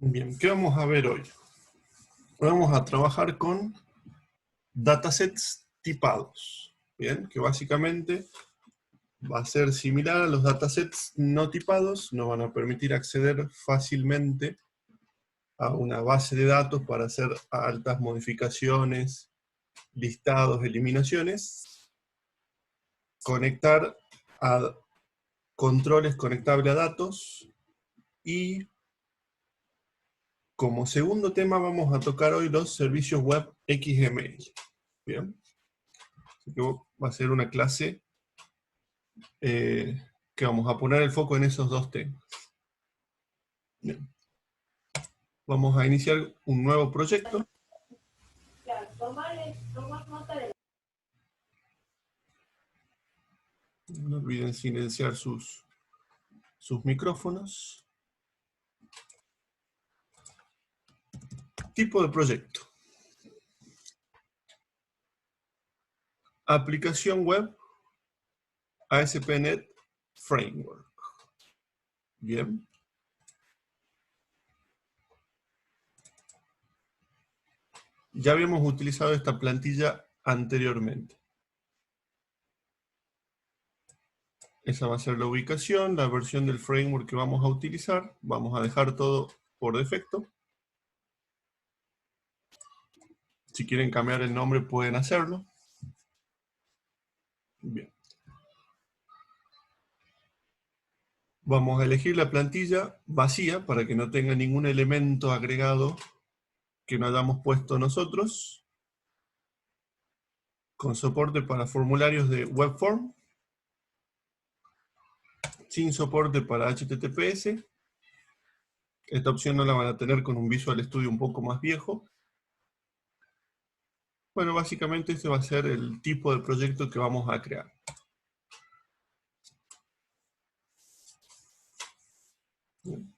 Bien, ¿qué vamos a ver hoy? Vamos a trabajar con datasets tipados, bien, que básicamente va a ser similar a los datasets no tipados, nos van a permitir acceder fácilmente a una base de datos para hacer altas modificaciones, listados, eliminaciones, conectar a controles conectables a datos y como segundo tema vamos a tocar hoy los servicios web XML. Bien. Así que va a ser una clase que vamos a poner el foco en esos dos temas. Bien. Vamos a iniciar un nuevo proyecto. No olviden silenciar sus micrófonos. Tipo de proyecto. Aplicación web ASP.NET Framework. Bien. Ya habíamos utilizado esta plantilla anteriormente. Esa va a ser la ubicación, la versión del framework que vamos a utilizar. Vamos a dejar todo por defecto. Si quieren cambiar el nombre pueden hacerlo. Bien. Vamos a elegir la plantilla vacía para que no tenga ningún elemento agregado que no hayamos puesto nosotros. Con soporte para formularios de webform. Sin soporte para HTTPS. Esta opción no la van a tener con un Visual Studio un poco más viejo. Bueno, básicamente este va a ser el tipo de proyecto que vamos a crear. Bien.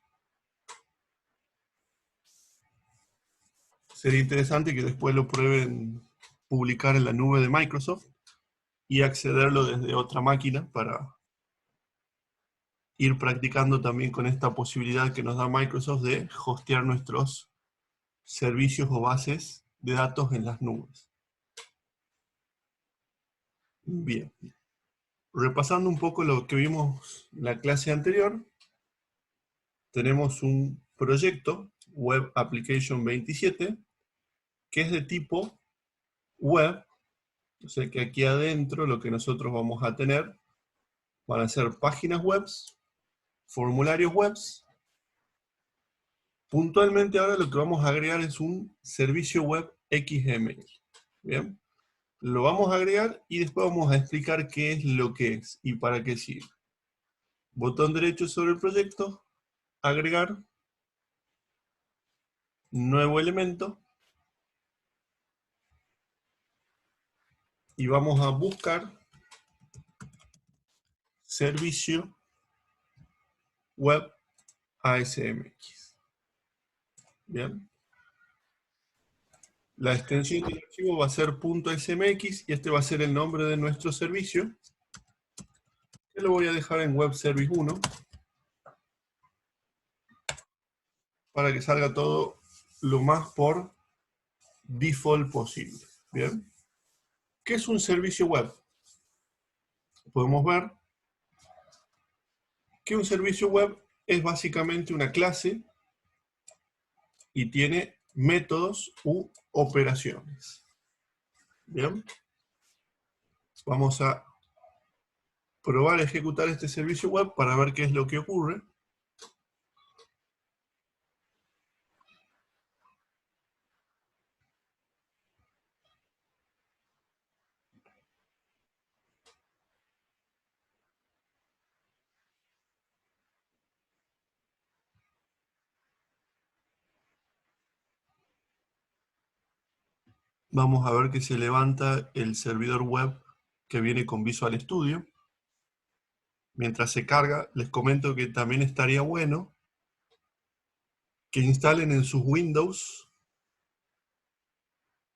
Sería interesante que después lo prueben publicar en la nube de Microsoft y accederlo desde otra máquina para ir practicando también con esta posibilidad que nos da Microsoft de hostear nuestros servicios o bases de datos en las nubes. Bien. Repasando un poco lo que vimos en la clase anterior, tenemos un proyecto, Web Application 27, que es de tipo web, o sea que aquí adentro lo que nosotros vamos a tener van a ser páginas web, formularios web. Puntualmente ahora lo que vamos a agregar es un servicio web XML. Bien. Lo vamos a agregar y después vamos a explicar qué es lo que es y para qué sirve. Botón derecho sobre el proyecto, agregar, nuevo elemento, y vamos a buscar servicio web ASMX. Bien. La extensión del archivo va a ser .smx y este va a ser el nombre de nuestro servicio. Yo lo voy a dejar en Web Service 1 para que salga todo lo más por default posible. Bien. ¿Qué es un servicio web? Podemos ver que un servicio web es básicamente una clase y tiene métodos u operaciones. Bien. Vamos a probar a ejecutar este servicio web para ver qué es lo que ocurre. Vamos a ver que se levanta el servidor web que viene con Visual Studio. Mientras se carga, les comento que también estaría bueno que instalen en sus Windows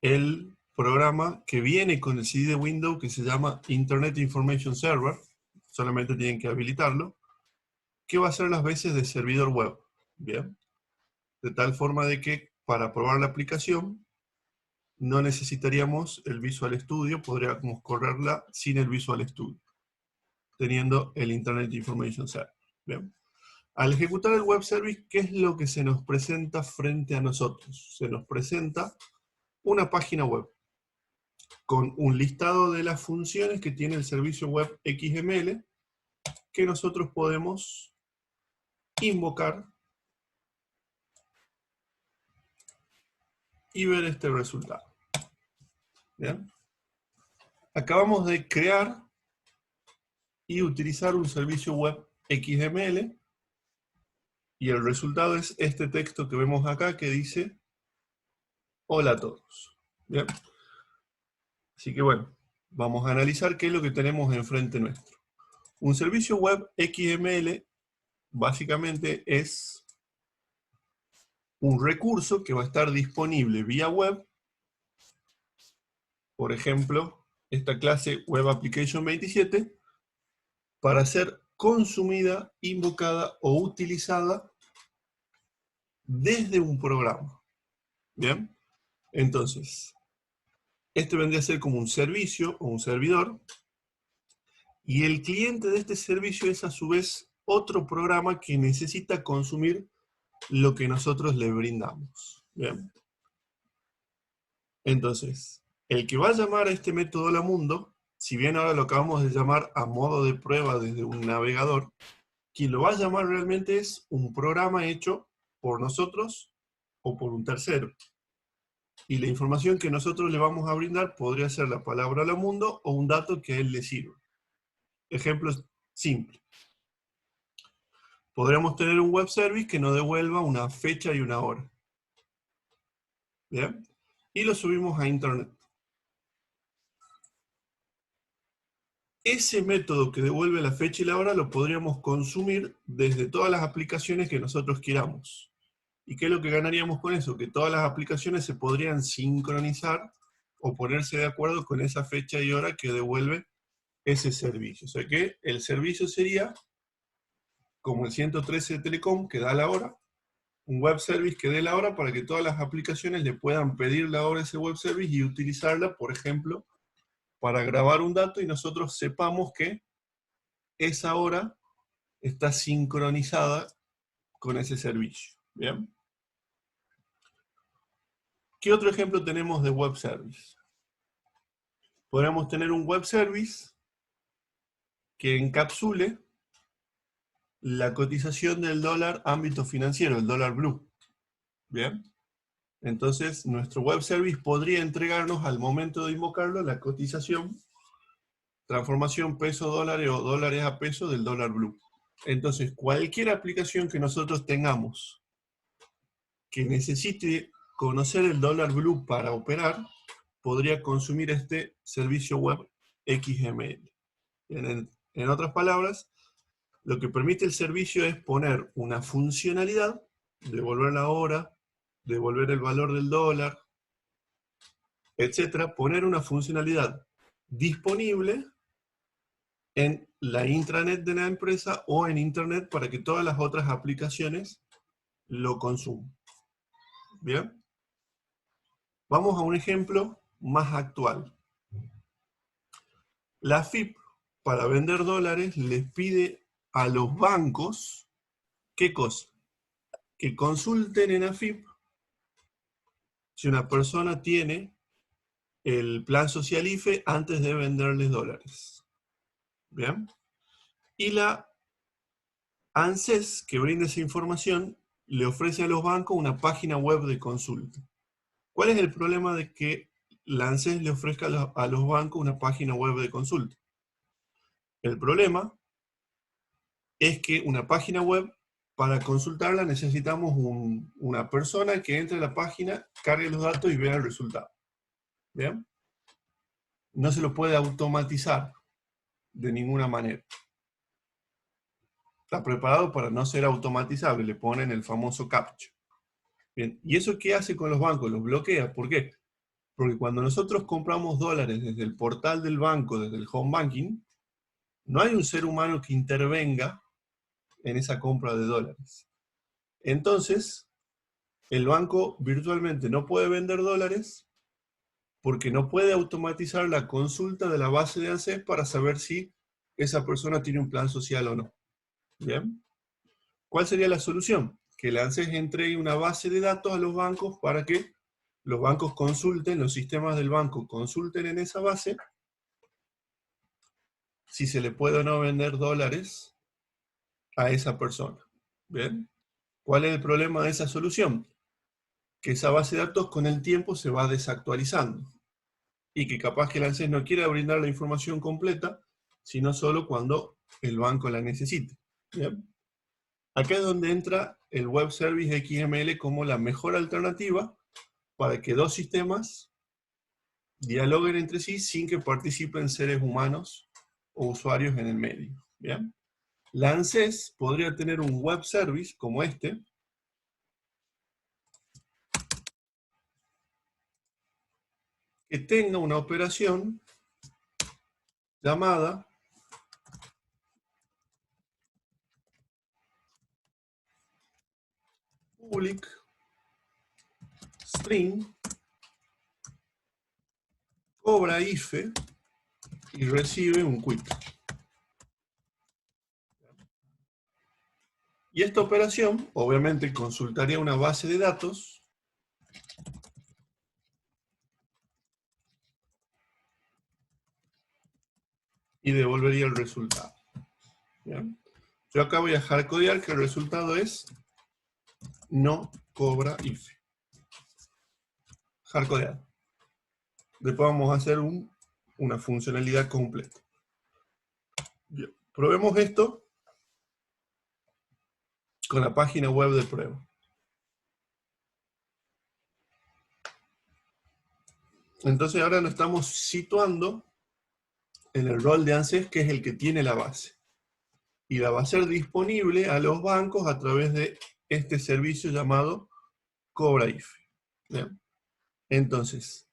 el programa que viene con el CD de Windows que se llama Internet Information Server. Solamente tienen que habilitarlo. Que va a ser las veces de servidor web. Bien. de tal forma de que para probar la aplicación no necesitaríamos el Visual Studio, podríamos correrla sin el Visual Studio, teniendo el Internet Information Server. Bien. Al ejecutar el web service, ¿qué es lo que se nos presenta frente a nosotros? Se nos presenta una página web con un listado de las funciones que tiene el servicio web XML que nosotros podemos invocar y ver este resultado. ¿Bien? Acabamos de crear y utilizar un servicio web XML y el resultado es este texto que vemos acá que dice hola a todos. ¿Bien? Así que bueno, vamos a analizar qué es lo que tenemos enfrente nuestro. Un servicio web XML básicamente es un recurso que va a estar disponible vía web. Por ejemplo, esta clase Web Application 27 para ser consumida, invocada o utilizada desde un programa. ¿Bien? Entonces, este vendría a ser como un servicio o un servidor, y el cliente de este servicio es a su vez otro programa que necesita consumir lo que nosotros le brindamos. ¿Bien? Entonces, el que va a llamar a este método Hola Mundo, si bien ahora lo acabamos de llamar a modo de prueba desde un navegador, quien lo va a llamar realmente es un programa hecho por nosotros o por un tercero. Y la información que nosotros le vamos a brindar podría ser la palabra Hola Mundo o un dato que a él le sirva. Ejemplo simple. Podríamos tener un web service que nos devuelva una fecha y una hora. ¿Bien? Y lo subimos a internet. Ese método que devuelve la fecha y la hora lo podríamos consumir desde todas las aplicaciones que nosotros queramos. ¿Y qué es lo que ganaríamos con eso? Que todas las aplicaciones se podrían sincronizar o ponerse de acuerdo con esa fecha y hora que devuelve ese servicio. O sea que el servicio sería como el 113 de Telecom, que da la hora, un web service que dé la hora para que todas las aplicaciones le puedan pedir la hora a ese web service y utilizarla, por ejemplo, para grabar un dato y nosotros sepamos que esa hora está sincronizada con ese servicio. ¿Bien? ¿Qué otro ejemplo tenemos de web service? Podríamos tener un web service que encapsule la cotización del dólar ámbito financiero, el dólar blue. ¿Bien? Entonces, nuestro web service podría entregarnos al momento de invocarlo la cotización, transformación peso-dólares o dólares a peso del dólar blue. Entonces, cualquier aplicación que nosotros tengamos que necesite conocer el dólar blue para operar, podría consumir este servicio web XML. En otras palabras, lo que permite el servicio es poner una funcionalidad, devolver la hora, devolver el valor del dólar, etcétera, poner una funcionalidad disponible en la intranet de la empresa o en internet para que todas las otras aplicaciones lo consuman. ¿Bien? Vamos a un ejemplo más actual. La AFIP, para vender dólares, les pide a los bancos, ¿qué cosa? Que consulten en AFIP si una persona tiene el plan social IFE antes de venderles dólares. ¿Bien? Y la ANSES, que brinda esa información, le ofrece a los bancos una página web de consulta. ¿Cuál es el problema de que la ANSES le ofrezca a los bancos una página web de consulta? El problema es que una página web, para consultarla necesitamos una persona que entre a la página, cargue los datos y vea el resultado. ¿Bien? No se lo puede automatizar de ninguna manera. Está preparado para no ser automatizable, le ponen el famoso CAPTCHA. Bien, ¿y eso qué hace con los bancos? Los bloquea. ¿Por qué? Porque cuando nosotros compramos dólares desde el portal del banco, desde el home banking, no hay un ser humano que intervenga en esa compra de dólares. Entonces, el banco virtualmente no puede vender dólares porque no puede automatizar la consulta de la base de ANSES para saber si esa persona tiene un plan social o no. ¿Bien? ¿Cuál sería la solución? Que el ANSES entregue una base de datos a los bancos para que los bancos consulten, los sistemas del banco consulten en esa base si se le puede o no vender dólares a esa persona. ¿Bien? ¿Cuál es el problema de esa solución? Que esa base de datos con el tiempo se va desactualizando y que capaz que el ANSES no quiera brindar la información completa, sino solo cuando el banco la necesite. ¿Bien? Acá es donde entra el Web Service XML como la mejor alternativa para que dos sistemas dialoguen entre sí sin que participen seres humanos o usuarios en el medio. ¿Bien? La ANSES podría tener un Web Service como este, que tenga una operación llamada public string cobra IFE y recibe un quit. Y esta operación, obviamente, consultaría una base de datos y devolvería el resultado. ¿Bien? Yo acá voy a hardcodear que el resultado es no cobra IFE. Hardcodeado. Después vamos a hacer una funcionalidad completa. Bien. Probemos esto con la página web de prueba. Entonces ahora nos estamos situando en el rol de ANSES, que es el que tiene la base. Y la va a ser disponible a los bancos a través de este servicio llamado Cobra IFE. ¿Bien? Entonces,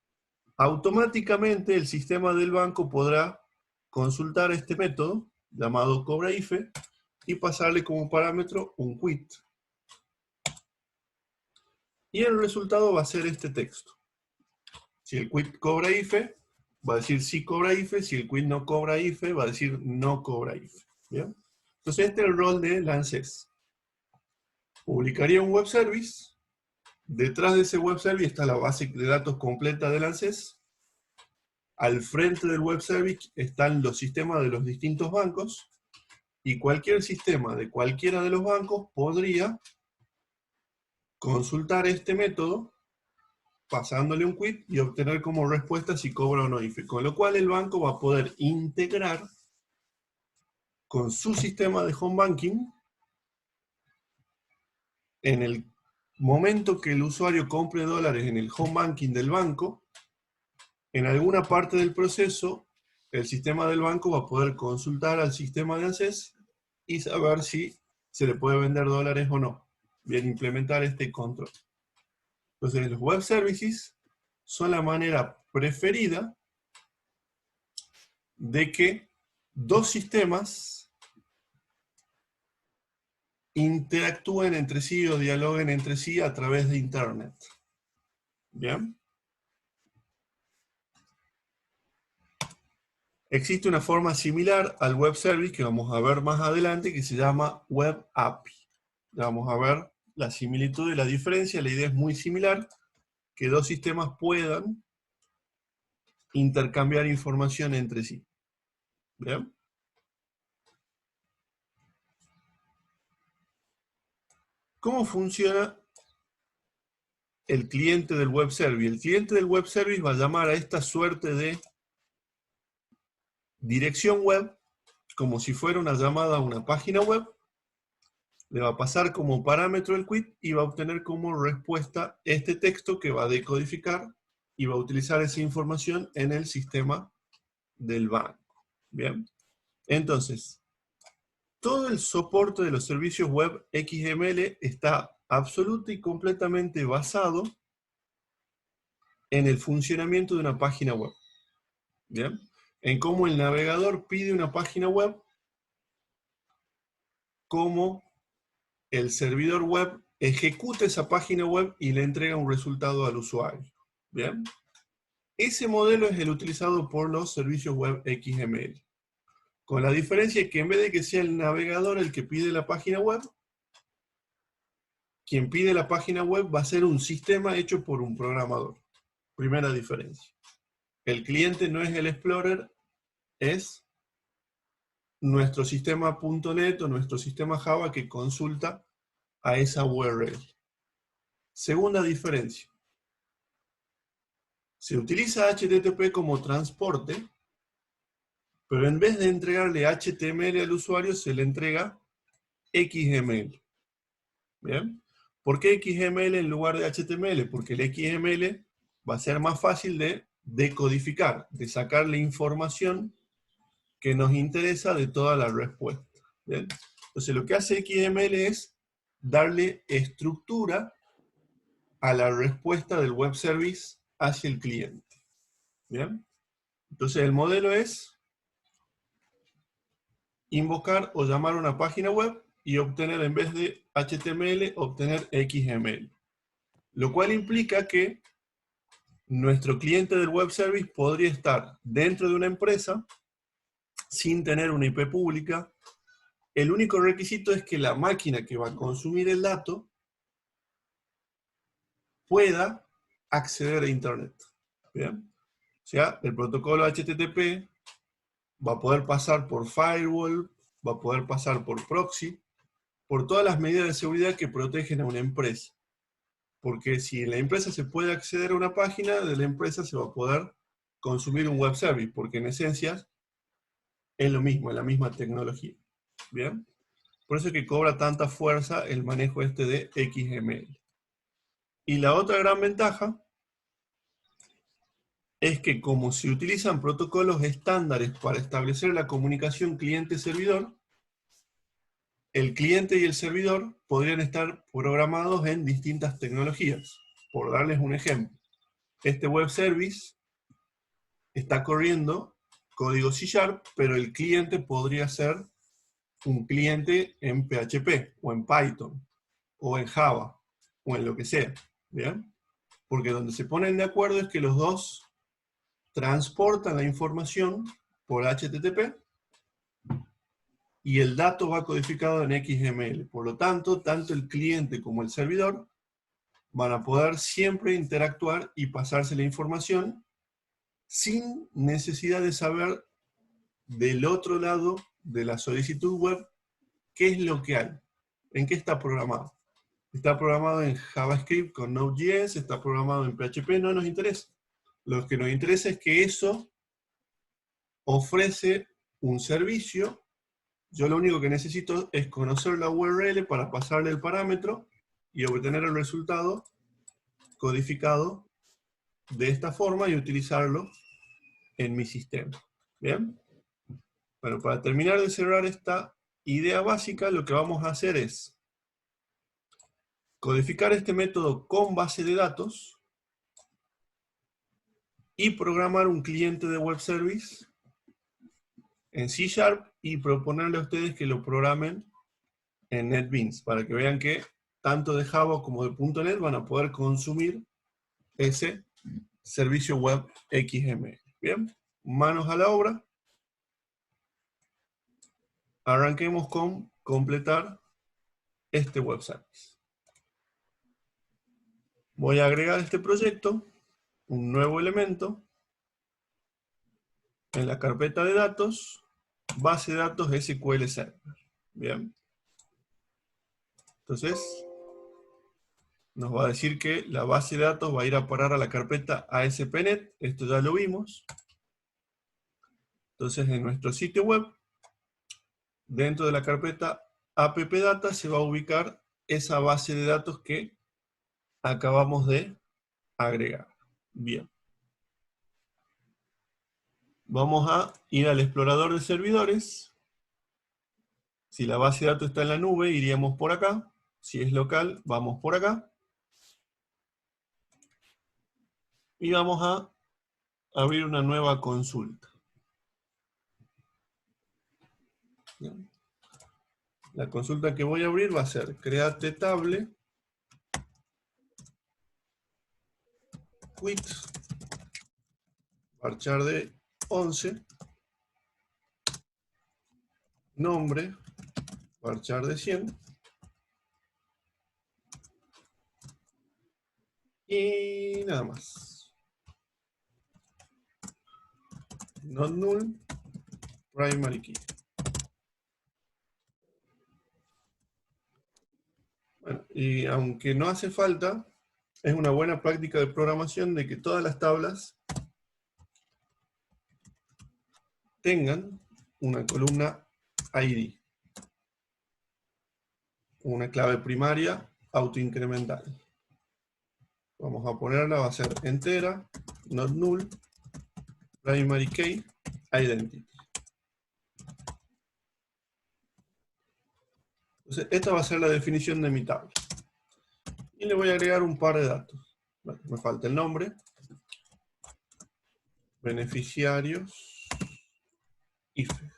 automáticamente el sistema del banco podrá consultar este método llamado Cobra IFE y pasarle como parámetro un quit. Y el resultado va a ser este texto. Si el quit cobra IFE, va a decir sí cobra IFE. Si el quit no cobra IFE, va a decir no cobra IFE. ¿Bien? Entonces este es el rol de ANSES. Publicaría un web service. Detrás de ese web service está la base de datos completa del ANSES. Al frente del web service están los sistemas de los distintos bancos. Y cualquier sistema de cualquiera de los bancos podría consultar este método pasándole un quit y obtener como respuesta si cobra o no IFE. Con lo cual el banco va a poder integrar con su sistema de home banking en el momento que el usuario compre dólares en el home banking del banco, en alguna parte del proceso, el sistema del banco va a poder consultar al sistema de ANSES y saber si se le puede vender dólares o no. Bien, implementar este control. Entonces, los web services son la manera preferida de que dos sistemas interactúen entre sí o dialoguen entre sí a través de Internet. ¿Bien? Existe una forma similar al web service que vamos a ver más adelante que se llama web API. Ya vamos a ver la similitud y la diferencia. La idea es muy similar, que dos sistemas puedan intercambiar información entre sí. ¿Bien? ¿Cómo funciona el cliente del web service? El cliente del web service va a llamar a esta suerte de dirección web como si fuera una llamada a una página web. Le va a pasar como parámetro el quit y va a obtener como respuesta este texto que va a decodificar y va a utilizar esa información en el sistema del banco. Bien. Entonces, todo el soporte de los servicios web XML está absoluta y completamente basado en el funcionamiento de una página web. ¿Bien? En cómo el navegador pide una página web, cómo el servidor web ejecuta esa página web y le entrega un resultado al usuario. ¿Bien? Ese modelo es el utilizado por los servicios web XML. Con la diferencia que en vez de que sea el navegador el que pide la página web, quien pide la página web va a ser un sistema hecho por un programador. Primera diferencia. El cliente no es el Explorer, es nuestro sistema .NET o nuestro sistema Java que consulta a esa URL. Segunda diferencia. Se utiliza HTTP como transporte, pero en vez de entregarle HTML al usuario, se le entrega XML. ¿Bien? ¿Por qué XML en lugar de HTML? Porque el XML va a ser más fácil de decodificar, de sacar la información que nos interesa de toda la respuesta. ¿Bien? Entonces lo que hace XML es darle estructura a la respuesta del web service hacia el cliente. ¿Bien? Entonces el modelo es invocar o llamar una página web y obtener, en vez de HTML, obtener XML. Lo cual implica que nuestro cliente del web service podría estar dentro de una empresa sin tener una IP pública. El único requisito es que la máquina que va a consumir el dato pueda acceder a Internet. ¿Bien? O sea, el protocolo HTTP va a poder pasar por firewall, va a poder pasar por proxy, por todas las medidas de seguridad que protegen a una empresa. Porque si en la empresa se puede acceder a una página, de la empresa se va a poder consumir un web service, porque en esencia es lo mismo, es la misma tecnología. ¿Bien? Por eso es que cobra tanta fuerza el manejo este de XML. Y la otra gran ventaja es que como se utilizan protocolos estándares para establecer la comunicación cliente-servidor, el cliente y el servidor podrían estar programados en distintas tecnologías. Por darles un ejemplo, este web service está corriendo código C#, pero el cliente podría ser un cliente en PHP, o en Python, o en Java, o en lo que sea. ¿Bien? Porque donde se ponen de acuerdo es que los dos transportan la información por HTTP y el dato va codificado en XML. Por lo tanto, tanto el cliente como el servidor van a poder siempre interactuar y pasarse la información sin necesidad de saber del otro lado de la solicitud web qué es lo que hay, en qué está programado. Está programado en JavaScript con Node.js, está programado en PHP, no nos interesa. Lo que nos interesa es que eso ofrece un servicio. Yo lo único que necesito es conocer la URL para pasarle el parámetro y obtener el resultado codificado de esta forma y utilizarlo en mi sistema. ¿Bien? Bueno, para terminar de cerrar esta idea básica, lo que vamos a hacer es codificar este método con base de datos y programar un cliente de web service en C# y proponerle a ustedes que lo programen en NetBeans, para que vean que tanto de Java como de .NET van a poder consumir ese servicio web XML. Bien, manos a la obra. Arranquemos con completar este web service. Voy a agregar a este proyecto un nuevo elemento en la carpeta de datos, base de datos SQL Server. Bien. Entonces, nos va a decir que la base de datos va a ir a parar a la carpeta ASP.NET. Esto ya lo vimos. Entonces, en nuestro sitio web, dentro de la carpeta AppData se va a ubicar esa base de datos que acabamos de agregar. Bien. Vamos a ir al explorador de servidores. Si la base de datos está en la nube, iríamos por acá. Si es local, vamos por acá. Y vamos a abrir una nueva consulta. Bien. La consulta que voy a abrir va a ser create table quit varchar de 11, nombre varchar de 100, y nada más. Not null, primary key. Bueno, y aunque no hace falta, es una buena práctica de programación de que todas las tablas tengan una columna ID, una clave primaria autoincremental. Vamos a ponerla, va a ser entera, not null, primary key, identity. Entonces, esta va a ser la definición de mi tabla. Y le voy a agregar un par de datos. Bueno, me falta el nombre, beneficiarios, IFE.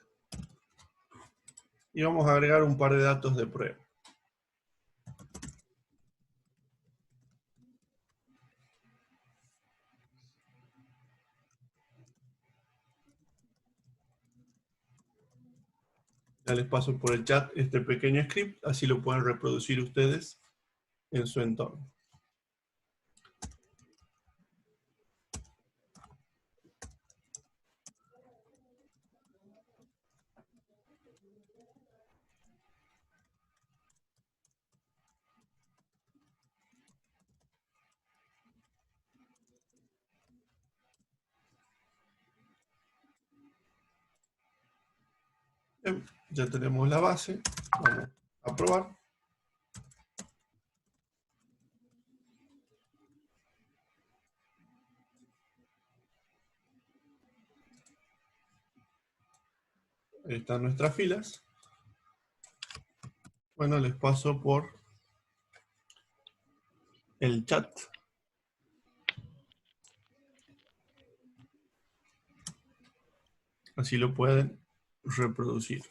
Y vamos a agregar un par de datos de prueba. Ya les paso por el chat este pequeño script, así lo pueden reproducir ustedes en su entorno. Bien, ya tenemos la base, vamos a probar. Ahí están nuestras filas. Bueno, les paso por el chat. Así lo pueden reproducir.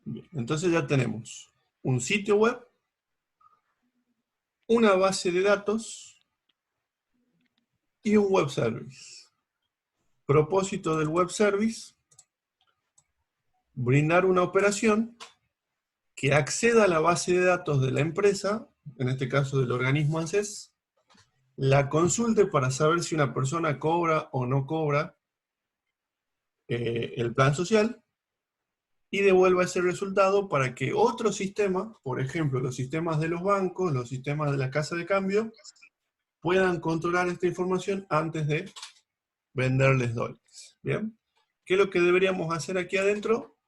Bien, entonces ya tenemos un sitio web, una base de datos y un web service. Propósito del web service: brindar una operación que acceda a la base de datos de la empresa, en este caso del organismo ANSES, la consulte para saber si una persona cobra o no cobra el plan social, y devuelva ese resultado para que otros sistemas, por ejemplo los sistemas de los bancos, los sistemas de la casa de cambio, puedan controlar esta información antes de venderles dólares. ¿Bien? ¿Qué es lo que deberíamos hacer aquí adentro?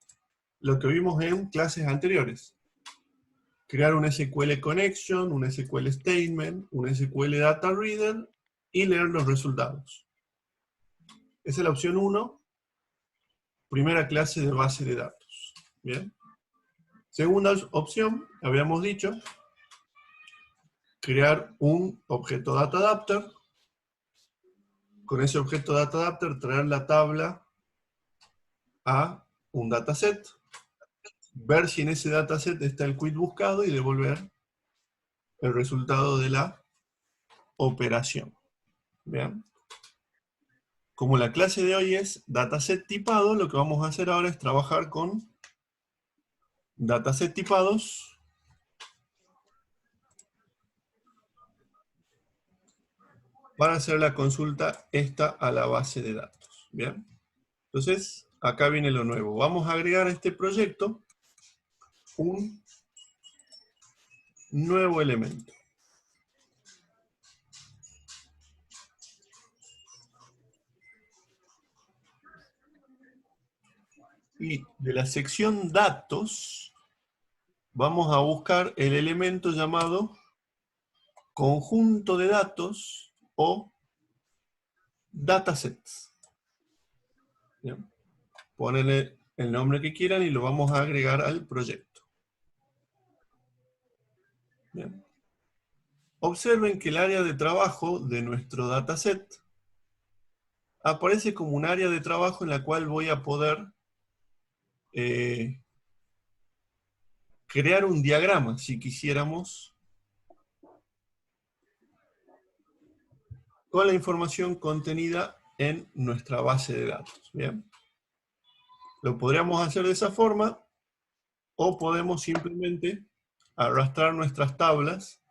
Lo que vimos en clases anteriores. Crear un SQL connection, un SQL statement, un SQL data reader y leer los resultados. Esa es la opción 1, primera clase de base de datos. ¿Bien? Segunda opción, habíamos dicho, crear un objeto data adapter. Con ese objeto data adapter traer la tabla a un dataset, ver si en ese dataset está el quit buscado y devolver el resultado de la operación. ¿Vean? Como la clase de hoy es dataset tipado, lo que vamos a hacer ahora es trabajar con dataset tipados para hacer la consulta esta a la base de datos. ¿Bien? Entonces, acá viene lo nuevo. Vamos a agregar a este proyecto un nuevo elemento. Y de la sección datos, vamos a buscar el elemento llamado conjunto de datos o datasets. ¿Bien? Ponele el nombre que quieran y lo vamos a agregar al proyecto. ¿Bien? Observen que el área de trabajo de nuestro dataset aparece como un área de trabajo en la cual voy a poder crear un diagrama, si quisiéramos, con la información contenida en nuestra base de datos. ¿Bien? Lo podríamos hacer de esa forma, o podemos simplemente arrastrar nuestras tablas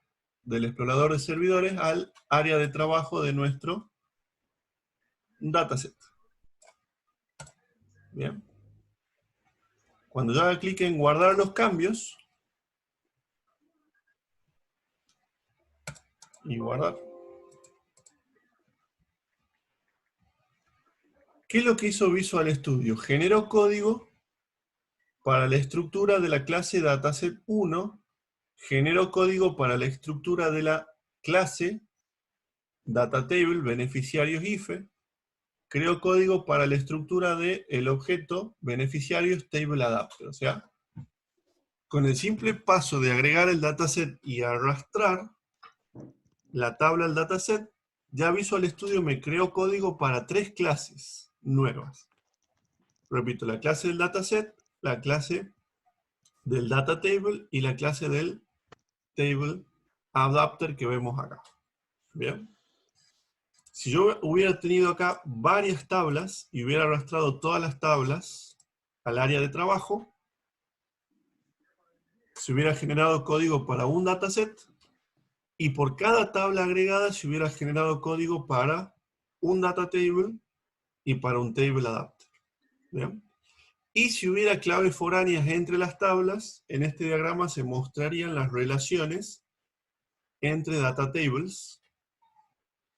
del explorador de servidores al área de trabajo de nuestro dataset. Bien. Cuando yo haga clic en guardar los cambios y guardar, ¿qué es lo que hizo Visual Studio? Generó código para la estructura de la clase dataset1, generó código para la estructura de la clase datatable beneficiarios IFE, creó código para la estructura del objeto beneficiarios table adapter. O sea, con el simple paso de agregar el dataset y arrastrar la tabla al dataset, ya Visual Studio me creó código para 3 clases nuevas. Repito, la clase del dataset, la clase del data table y la clase del table adapter que vemos acá. Bien. Si yo hubiera tenido acá varias tablas y hubiera arrastrado todas las tablas al área de trabajo, se hubiera generado código para un dataset y por cada tabla agregada se hubiera generado código para un data table y para un table adapter. ¿Bien? Y si hubiera claves foráneas entre las tablas, en este diagrama se mostrarían las relaciones entre data tables.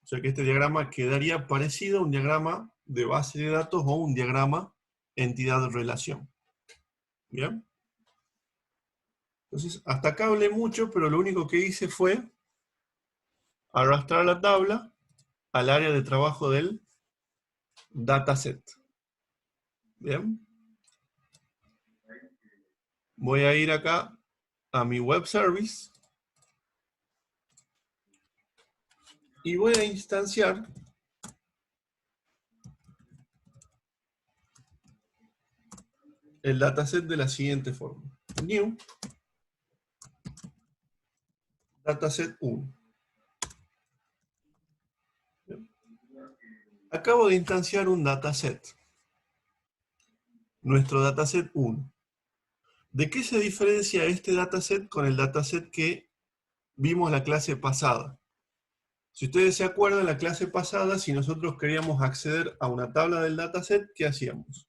O sea que este diagrama quedaría parecido a un diagrama de base de datos o un diagrama entidad-relación. ¿Bien? Entonces, hasta acá hablé mucho, pero lo único que hice fue arrastrar la tabla al área de trabajo del dataset. ¿Bien? Voy a ir acá a mi web service y voy a instanciar el dataset de la siguiente forma. New dataset 1. Acabo de instanciar un dataset. Nuestro dataset 1. ¿De qué se diferencia este dataset con el dataset que vimos la clase pasada? Si ustedes se acuerdan, la clase pasada, si nosotros queríamos acceder a una tabla del dataset, ¿qué hacíamos?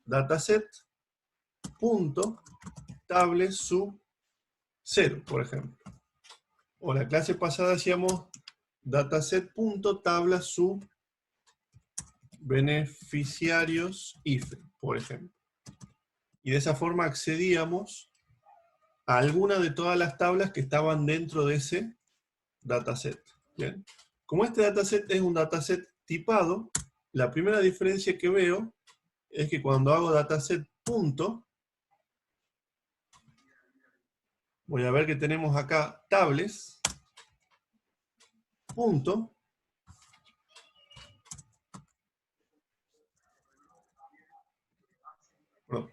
Dataset.table sub 0, por ejemplo. O la clase pasada hacíamos dataset.tabla sub beneficiarios IFE, por ejemplo. Y de esa forma accedíamos a alguna de todas las tablas que estaban dentro de ese dataset. ¿Bien? Como este dataset es un dataset tipado, la primera diferencia que veo es que cuando hago dataset punto, voy a ver que tenemos acá tables, punto, perdón,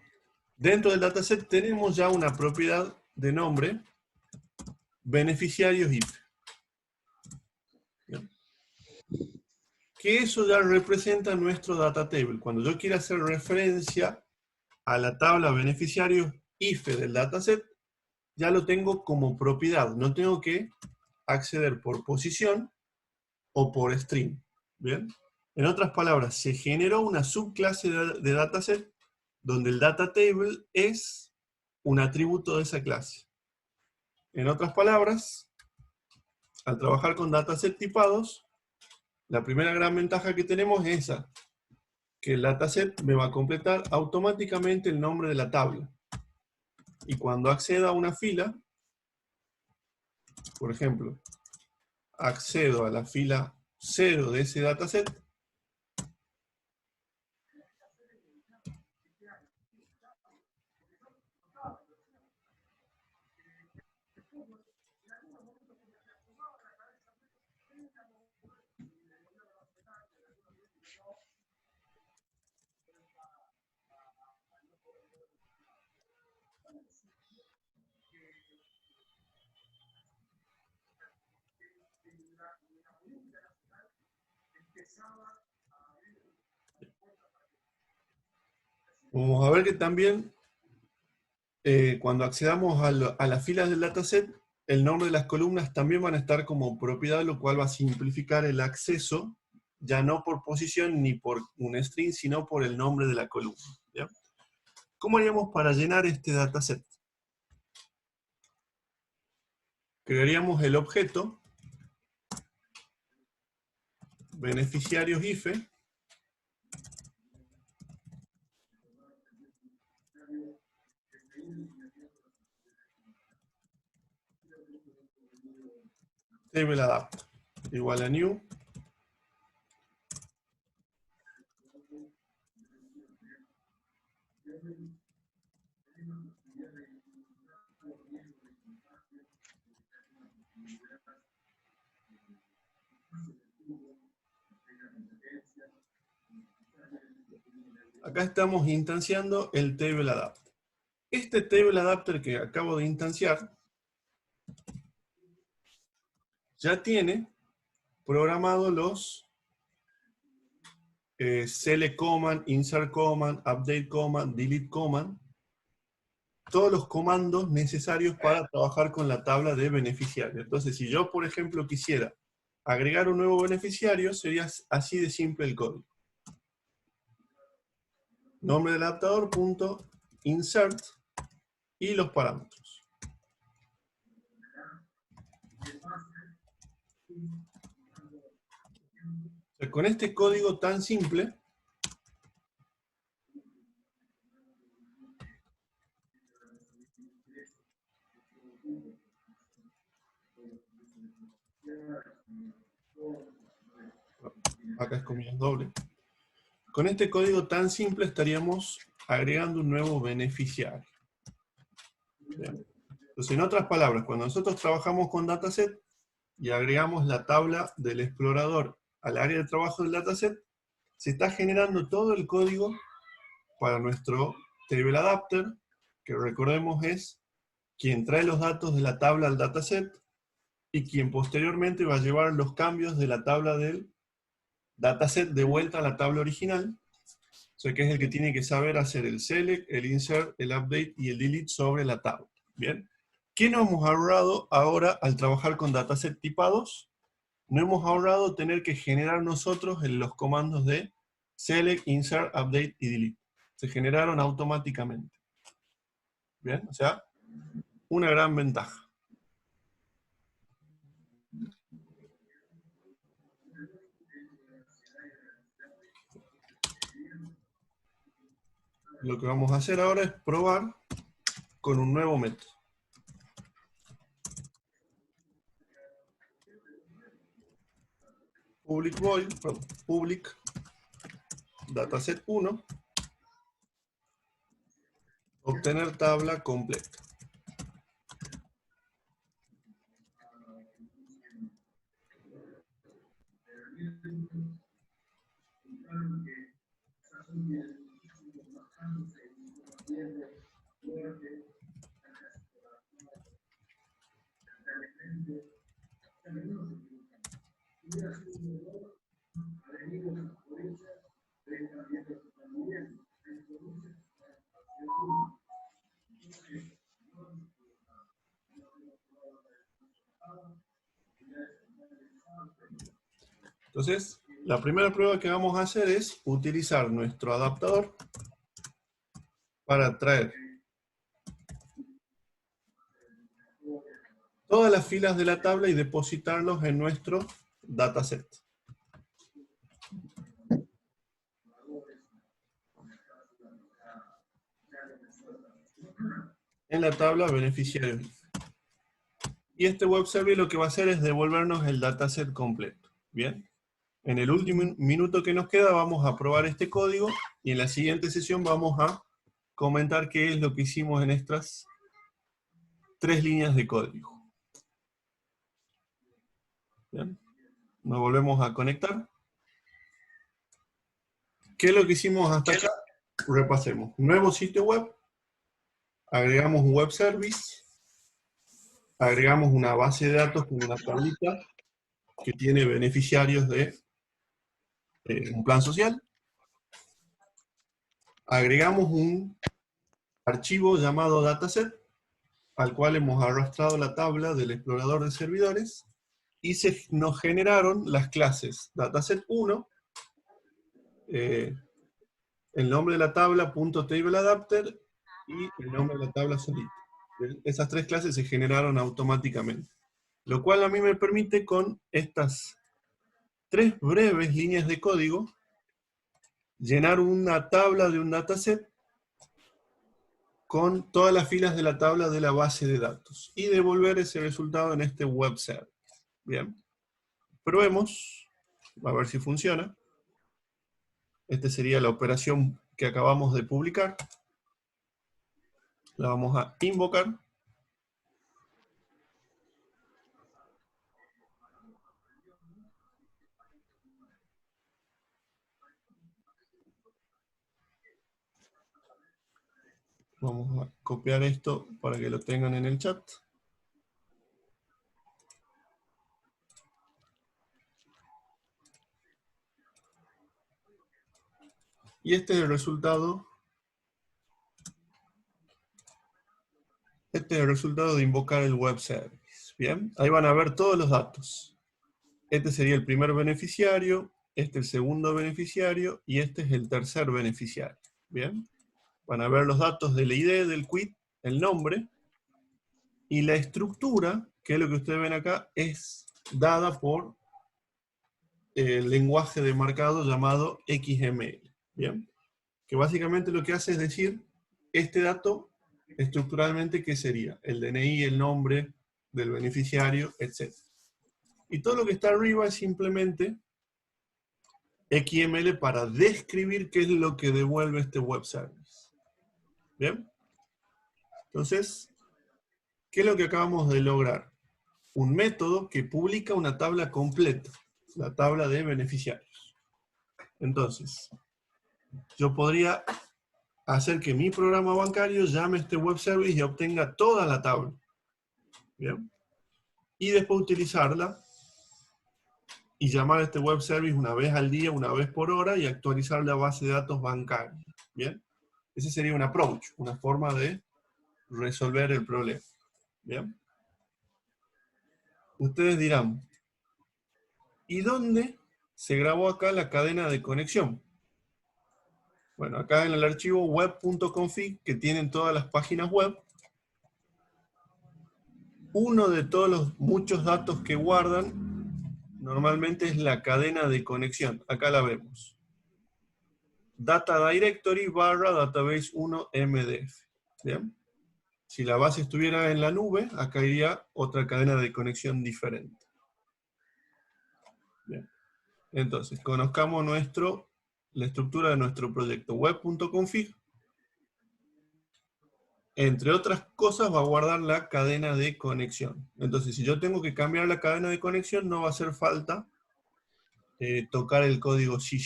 dentro del dataset tenemos ya una propiedad de nombre beneficiarios IFE. ¿Bien? Que eso ya representa nuestro data table. Cuando yo quiera hacer referencia a la tabla beneficiarios IFE del dataset, ya lo tengo como propiedad. No tengo que acceder por posición o por string. ¿Bien? En otras palabras, se generó una subclase de dataset donde el data table es un atributo de esa clase. En otras palabras, al trabajar con dataset tipados, la primera gran ventaja que tenemos es esa, que el dataset me va a completar automáticamente el nombre de la tabla. Y cuando acceda a una fila, por ejemplo, accedo a la fila 0 de ese dataset, Vamos a ver que también cuando accedamos a las filas del dataset, el nombre de las columnas también van a estar como propiedad, lo cual va a simplificar el acceso, ya no por posición ni por un string, sino por el nombre de la columna. ¿Ya? ¿Cómo haríamos para llenar este dataset? Crearíamos el objeto beneficiarios IFE, table adapt igual a new. Acá estamos instanciando el table adapt. Este table adapter que acabo de instanciar ya tiene programado los select command, insert command, update command, delete command, todos los comandos necesarios para trabajar con la tabla de beneficiarios. Entonces, si yo, por ejemplo, quisiera agregar un nuevo beneficiario, sería así de simple el código. Nombre del adaptador, punto, insert, y los parámetros. Con este código tan simple, acá es comillas doble, con este código tan simple estaríamos agregando un nuevo beneficiario. Bien. Entonces, en otras palabras, cuando nosotros trabajamos con dataset y agregamos la tabla del explorador al área de trabajo del dataset, se está generando todo el código para nuestro table adapter, que recordemos es quien trae los datos de la tabla al dataset y quien posteriormente va a llevar los cambios de la tabla del dataset de vuelta a la tabla original. O sea que es el que tiene que saber hacer el select, el insert, el update y el delete sobre la tabla. Bien. ¿Qué nos hemos ahorrado ahora al trabajar con dataset tipados? No hemos ahorrado tener que generar nosotros los comandos de select, insert, update y delete. Se generaron automáticamente. Bien, o sea, una gran ventaja. Lo que vamos a hacer ahora es probar con un nuevo método. Public void, public dataset 1, obtener tabla completa. Entonces, la primera prueba que vamos a hacer es utilizar nuestro adaptador para traer todas las filas de la tabla y depositarlos en nuestro dataset. En la tabla beneficiarios. Y este web service lo que va a hacer es devolvernos el dataset completo. Bien. En el último minuto que nos queda vamos a probar este código y en la siguiente sesión vamos a comentar qué es lo que hicimos en estas 3 líneas de código. Bien. Nos volvemos a conectar. ¿Qué es lo que hicimos hasta acá? Repasemos. Nuevo sitio web. Agregamos un web service. Agregamos una base de datos con una tablita que tiene beneficiarios de un plan social, agregamos un archivo llamado dataset, al cual hemos arrastrado la tabla del explorador de servidores, y nos generaron las clases dataset1, el nombre de la tabla, .tableAdapter, y el nombre de la tabla solita. Esas tres clases se generaron automáticamente. Lo cual a mí me permite, con estas tres breves líneas de código, llenar una tabla de un dataset con todas las filas de la tabla de la base de datos, y devolver ese resultado en este web server. Bien. Probemos, a ver si funciona. Esta sería la operación que acabamos de publicar. La vamos a invocar. Vamos a copiar esto para que lo tengan en el chat. Y este es el resultado. Este es el resultado de invocar el web service. Bien, ahí van a ver todos los datos. Este sería el primer beneficiario, este el segundo beneficiario, y este es el tercer beneficiario. Bien, van a ver los datos del ID, del quit, el nombre, y la estructura, que es lo que ustedes ven acá, es dada por el lenguaje de marcado llamado XML. Bien, que básicamente lo que hace es decir, este dato estructuralmente, ¿qué sería? El DNI, el nombre del beneficiario, etc. Y todo lo que está arriba es simplemente XML para describir qué es lo que devuelve este web service. ¿Bien? Entonces, ¿qué es lo que acabamos de lograr? Un método que publica una tabla completa, la tabla de beneficiarios. Entonces, yo podría hacer que mi programa bancario llame a este web service y obtenga toda la tabla. ¿Bien? Y después utilizarla y llamar a este web service una vez al día, una vez por hora, y actualizar la base de datos bancaria. ¿Bien? Ese sería un approach, una forma de resolver el problema. ¿Bien? Ustedes dirán, ¿y dónde se grabó acá la cadena de conexión? Bueno, acá en el archivo web.config, que tienen todas las páginas web, uno de todos los muchos datos que guardan normalmente es la cadena de conexión. Acá la vemos. Data Directory barra Database 1 MDF. ¿Bien? Si la base estuviera en la nube, acá iría otra cadena de conexión diferente. Bien. Entonces, conozcamos la estructura de nuestro proyecto. Web.config, entre otras cosas, va a guardar la cadena de conexión. Entonces, si yo tengo que cambiar la cadena de conexión, no va a hacer falta tocar el código C#.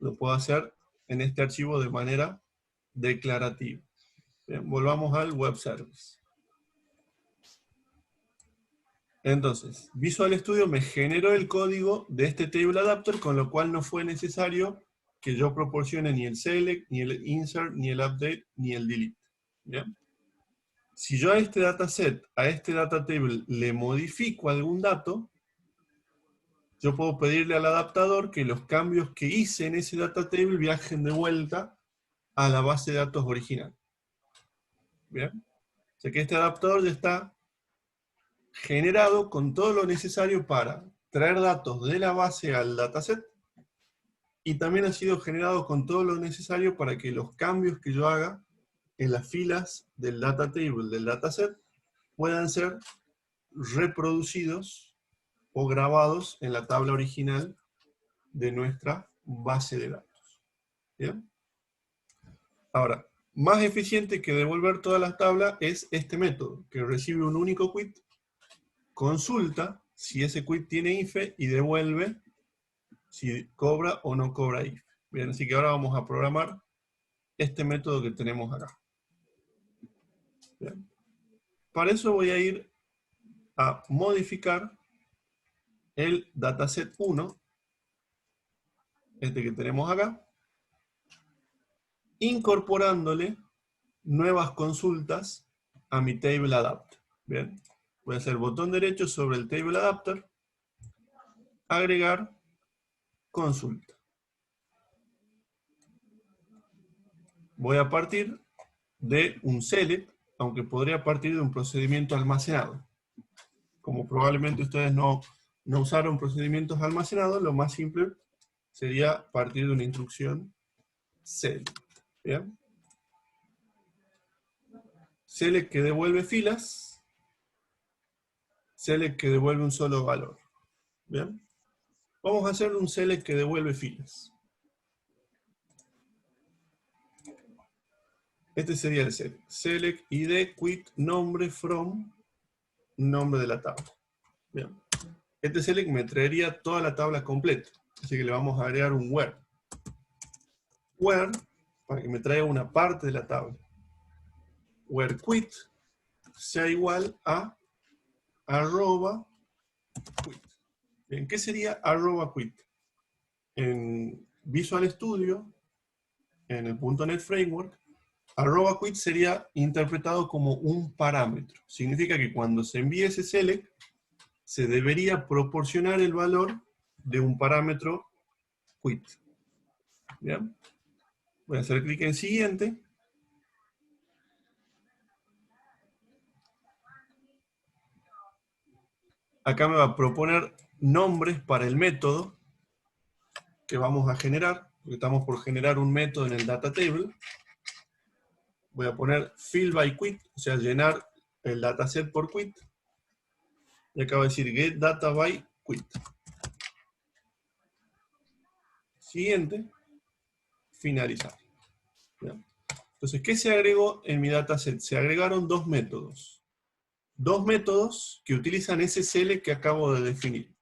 Lo puedo hacer en este archivo de manera declarativa. Bien, volvamos al web service. Entonces, Visual Studio me generó el código de este table adapter, con lo cual no fue necesario que yo proporcione ni el select, ni el insert, ni el update, ni el delete. ¿Bien? Si yo a este dataset, a este data table, le modifico algún dato, yo puedo pedirle al adaptador que los cambios que hice en ese data table viajen de vuelta a la base de datos original. ¿Bien? O sea que este adaptador ya está generado con todo lo necesario para traer datos de la base al dataset, y también ha sido generado con todo lo necesario para que los cambios que yo haga en las filas del data table del dataset puedan ser reproducidos o grabados en la tabla original de nuestra base de datos. ¿Bien? Ahora, más eficiente que devolver todas las tablas es este método, que recibe un único quit, consulta si ese quit tiene IFE y devuelve si cobra o no cobra IFE. Bien, así que ahora vamos a programar este método que tenemos acá. Bien. Para eso voy a ir a modificar el dataset 1 este que tenemos acá, incorporándole nuevas consultas a mi table adapter. Bien, voy a hacer botón derecho sobre el table adapter, agregar consulta. Voy a partir de un select, aunque podría partir de un procedimiento almacenado. Como probablemente ustedes no usaron procedimientos almacenados, lo más simple sería partir de una instrucción select. ¿Bien? Select que devuelve filas, select que devuelve un solo valor. ¿Bien? Vamos a hacer un select que devuelve filas. Este sería el select. Select id quit nombre from nombre de la tabla. Bien. Este select me traería toda la tabla completa. Así que le vamos a agregar un where. Where, para que me traiga una parte de la tabla. Where quit sea igual a arroba quit. Bien, ¿qué sería arroba quit? En Visual Studio, en el .NET Framework, arroba quit sería interpretado como un parámetro. Significa que cuando se envíe ese select, se debería proporcionar el valor de un parámetro quit. ¿Bien? Voy a hacer clic en siguiente. Acá me va a proponer nombres para el método que vamos a generar, porque estamos por generar un método en el data table. Voy a poner fill by quit, o sea, llenar el dataset por quit. Y acá va a decir get data by quit. Siguiente, finalizar. ¿Bien? Entonces, ¿qué se agregó en mi dataset? Se agregaron dos métodos. Dos métodos que utilizan ese select que acabo de definir.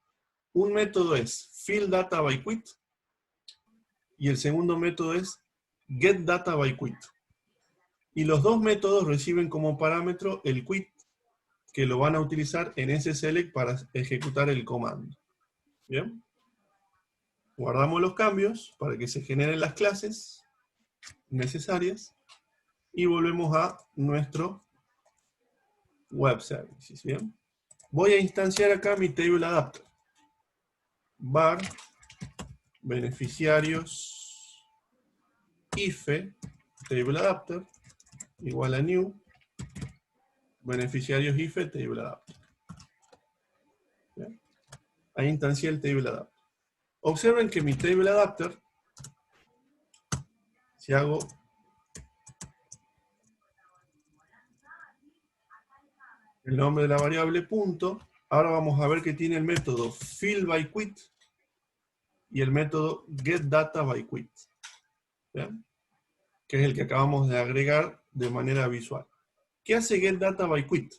Un método es fill data by quit y el segundo método es get data by quit. Y los dos métodos reciben como parámetro el quit que lo van a utilizar en ese select para ejecutar el comando. ¿Bien? Guardamos los cambios para que se generen las clases necesarias y volvemos a nuestro web services. ¿Bien? Voy a instanciar acá mi table adapter. Var beneficiarios IFE table adapter igual a new beneficiarios IFE table adapter. ¿Bien? Ahí instancié el table adapter. Observen que mi table adapter, si hago el nombre de la variable punto, ahora vamos a ver que tiene el método fillByQuit y el método getDataByQuit, ¿bien? Que es el que acabamos de agregar de manera visual. ¿Qué hace getDataByQuit?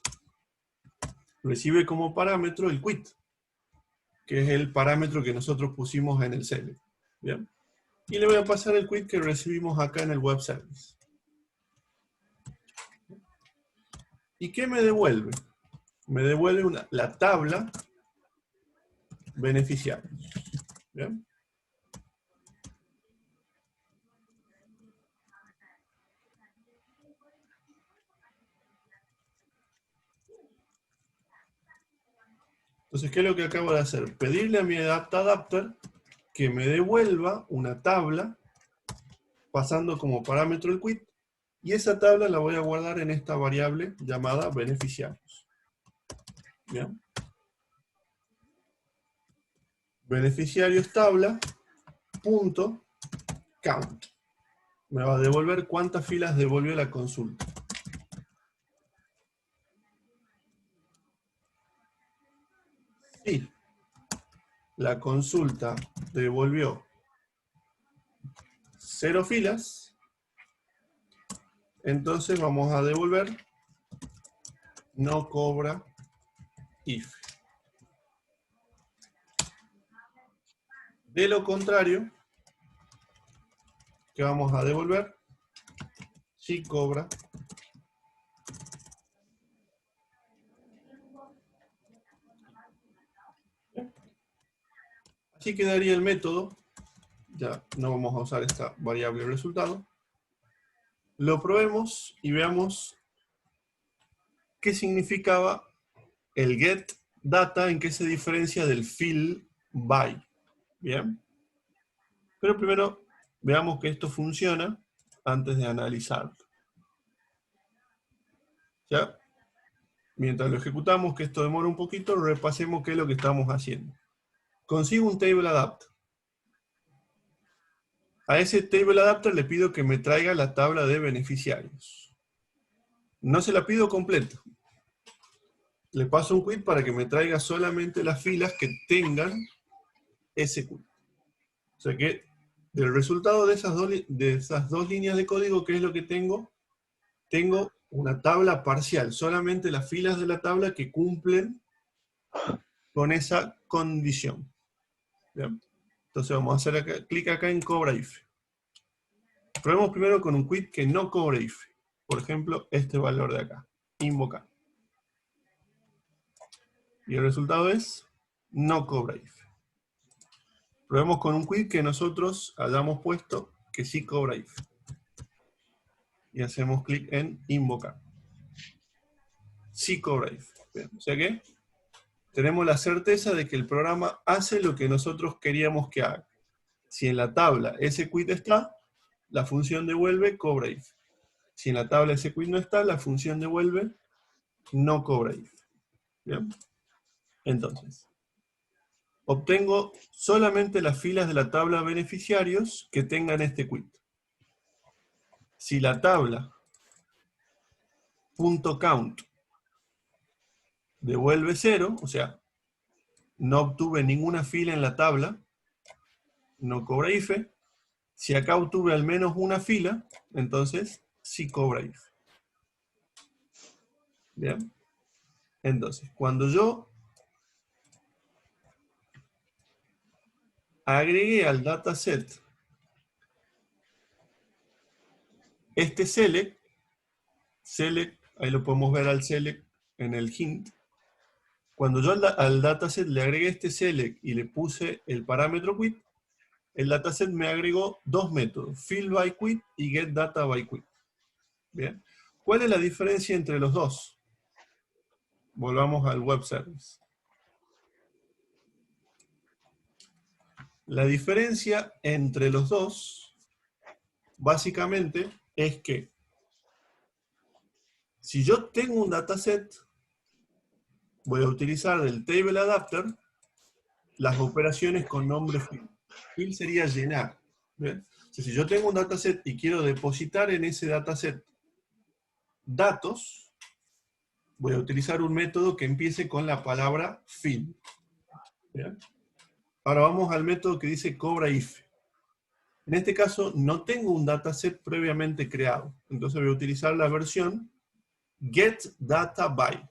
Recibe como parámetro el quit, que es el parámetro que nosotros pusimos en el select, ¿bien? Y le voy a pasar el quit que recibimos acá en el web service. ¿Y qué me devuelve? Me devuelve la tabla beneficiarios. ¿Bien? Entonces, ¿qué es lo que acabo de hacer? Pedirle a mi adapter que me devuelva una tabla pasando como parámetro el quit, y esa tabla la voy a guardar en esta variable llamada beneficiarios. ¿Bien? Beneficiarios tabla punto count. Me va a devolver cuántas filas devolvió la consulta. Si la consulta devolvió 0 filas, entonces vamos a devolver no cobra if. De lo contrario, ¿qué vamos a devolver? Si cobra. Así quedaría el método ya no vamos a usar esta variable resultado. Lo probemos y veamos qué significaba el get data, en qué se diferencia del fill by. Bien. Pero primero veamos que esto funciona antes de analizarlo. ¿Ya? Mientras lo ejecutamos, que esto demora un poquito, repasemos qué es lo que estamos haciendo. Consigo un table adapter. A ese table adapter le pido que me traiga la tabla de beneficiarios. No se la pido completa. Le paso un quit para que me traiga solamente las filas que tengan ese quit. O sea que del resultado de esas dos líneas de código, ¿qué es lo que tengo? Tengo una tabla parcial, solamente las filas de la tabla que cumplen con esa condición. ¿Bien? Entonces vamos a hacer acá, clic acá en cobra if. Probemos primero con un quit que no cobre if. Por ejemplo, este valor de acá, invocar. Y el resultado es no cobra if. Probemos con un quit que nosotros hayamos puesto que sí cobra if. Y hacemos clic en invocar. Sí cobra if. Bien, o sea que tenemos la certeza de que el programa hace lo que nosotros queríamos que haga. Si en la tabla ese quit está, la función devuelve cobra if. Si en la tabla ese quit no está, la función devuelve no cobra if. ¿Bien? Entonces, obtengo solamente las filas de la tabla beneficiarios que tengan este quit. Si la tabla .count devuelve 0, o sea, no obtuve ninguna fila en la tabla, no cobra if. Si acá obtuve al menos una fila, entonces sí cobra if. Bien. Entonces, cuando yo agregué al dataset este select, ahí lo podemos ver al select en el hint. Cuando yo al dataset le agregué este select y le puse el parámetro quit, el dataset me agregó dos métodos, fill by quit y get data by quit. Bien. ¿Cuál es la diferencia entre los dos? Volvamos al web service. La diferencia entre los dos, básicamente, es que si yo tengo un dataset, voy a utilizar del table adapter las operaciones con nombre fill. Fill sería llenar. ¿Bien? O sea, si yo tengo un dataset y quiero depositar en ese dataset datos, voy a utilizar un método que empiece con la palabra fill. ¿Bien? Ahora vamos al método que dice cobra if. En este caso no tengo un dataset previamente creado, entonces voy a utilizar la versión getDataBy.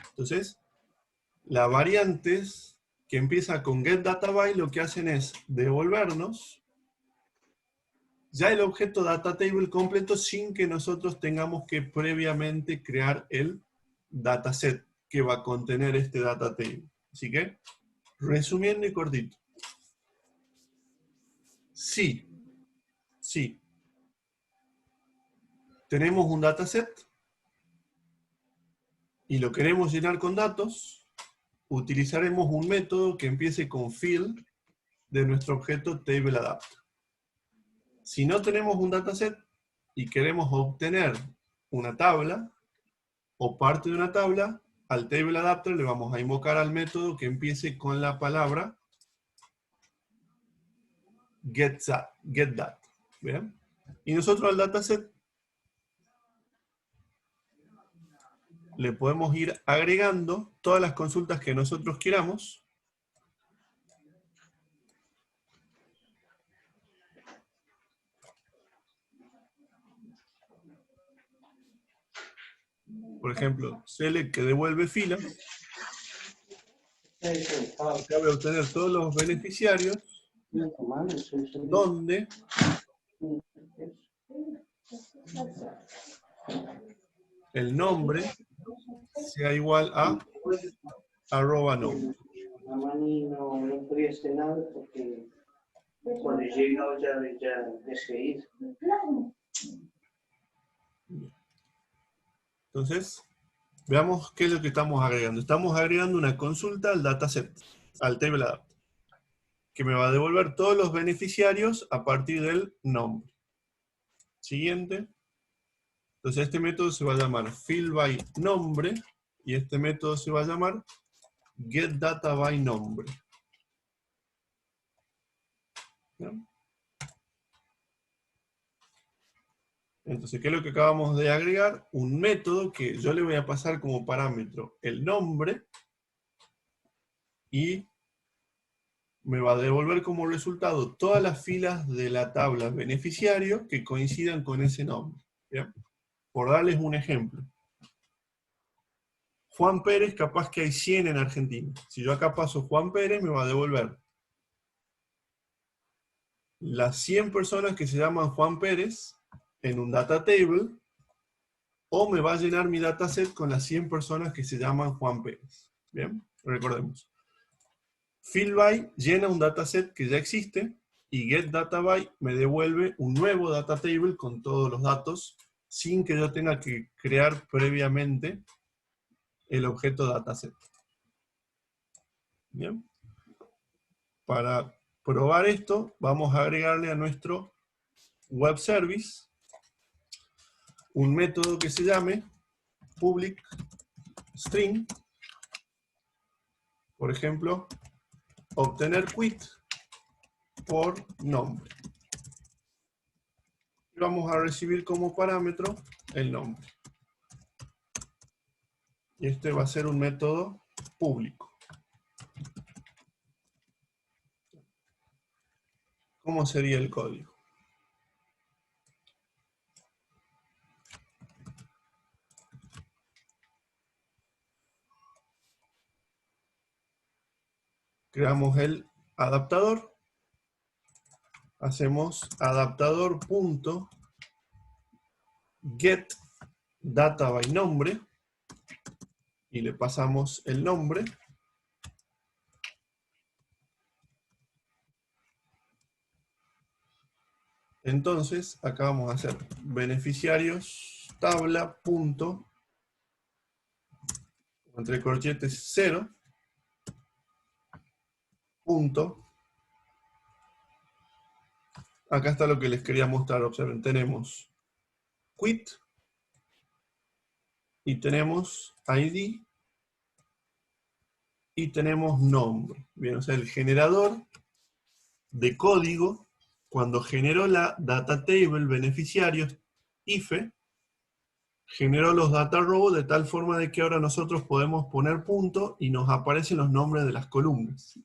Entonces, las variantes que empieza con getDataBy lo que hacen es devolvernos ya el objeto datatable completo sin que nosotros tengamos que previamente crear el dataset que va a contener este datatable. Así que, resumiendo y cortito. Sí. Tenemos un dataset y lo queremos llenar con datos, utilizaremos un método que empiece con fill de nuestro objeto TableAdapter. Si no tenemos un dataset y queremos obtener una tabla o parte de una tabla, al TableAdapter le vamos a invocar al método que empiece con la palabra getData. ¿Bien? Y nosotros al dataset le podemos ir agregando todas las consultas que nosotros queramos. Por ejemplo, select que devuelve filas. Acá voy a obtener todos los beneficiarios donde el nombre sea igual a @node. Cuando llegue ya deje ir. Entonces, veamos qué es lo que estamos agregando. Estamos agregando una consulta al dataset, al table adapt, que me va a devolver todos los beneficiarios a partir del nombre. Siguiente. Entonces este método se va a llamar fillByNombre y este método se va a llamar getDataByNombre. ¿No? Entonces, ¿qué es lo que acabamos de agregar? Un método que yo le voy a pasar como parámetro el nombre y me va a devolver como resultado todas las filas de la tabla beneficiario que coincidan con ese nombre. ¿Bien? Por darles un ejemplo. Juan Pérez, capaz que hay 100 en Argentina. Si yo acá paso Juan Pérez, me va a devolver las 100 personas que se llaman Juan Pérez en un data table, o me va a llenar mi dataset con las 100 personas que se llaman Juan Pérez. Bien, recordemos. fillBy llena un dataset que ya existe, y getDataBy me devuelve un nuevo data table con todos los datos, sin que yo tenga que crear previamente el objeto dataset. Bien. Para probar esto, vamos a agregarle a nuestro web service un método que se llame public string, por ejemplo, obtener quit por nombre. Y vamos a recibir como parámetro el nombre. Y este va a ser un método público. ¿Cómo sería el código? Creamos el adaptador. Hacemos adaptador.getDataByNombre y le pasamos el nombre. Entonces, acá vamos a hacer beneficiarios tabla punto, entre corchetes 0, punto. Acá está lo que les quería mostrar, observen, tenemos quit y tenemos ID y tenemos nombre. Bien, o sea, el generador de código, cuando generó la data table beneficiarios IFE, generó los data rows de tal forma de que ahora nosotros podemos poner punto y nos aparecen los nombres de las columnas.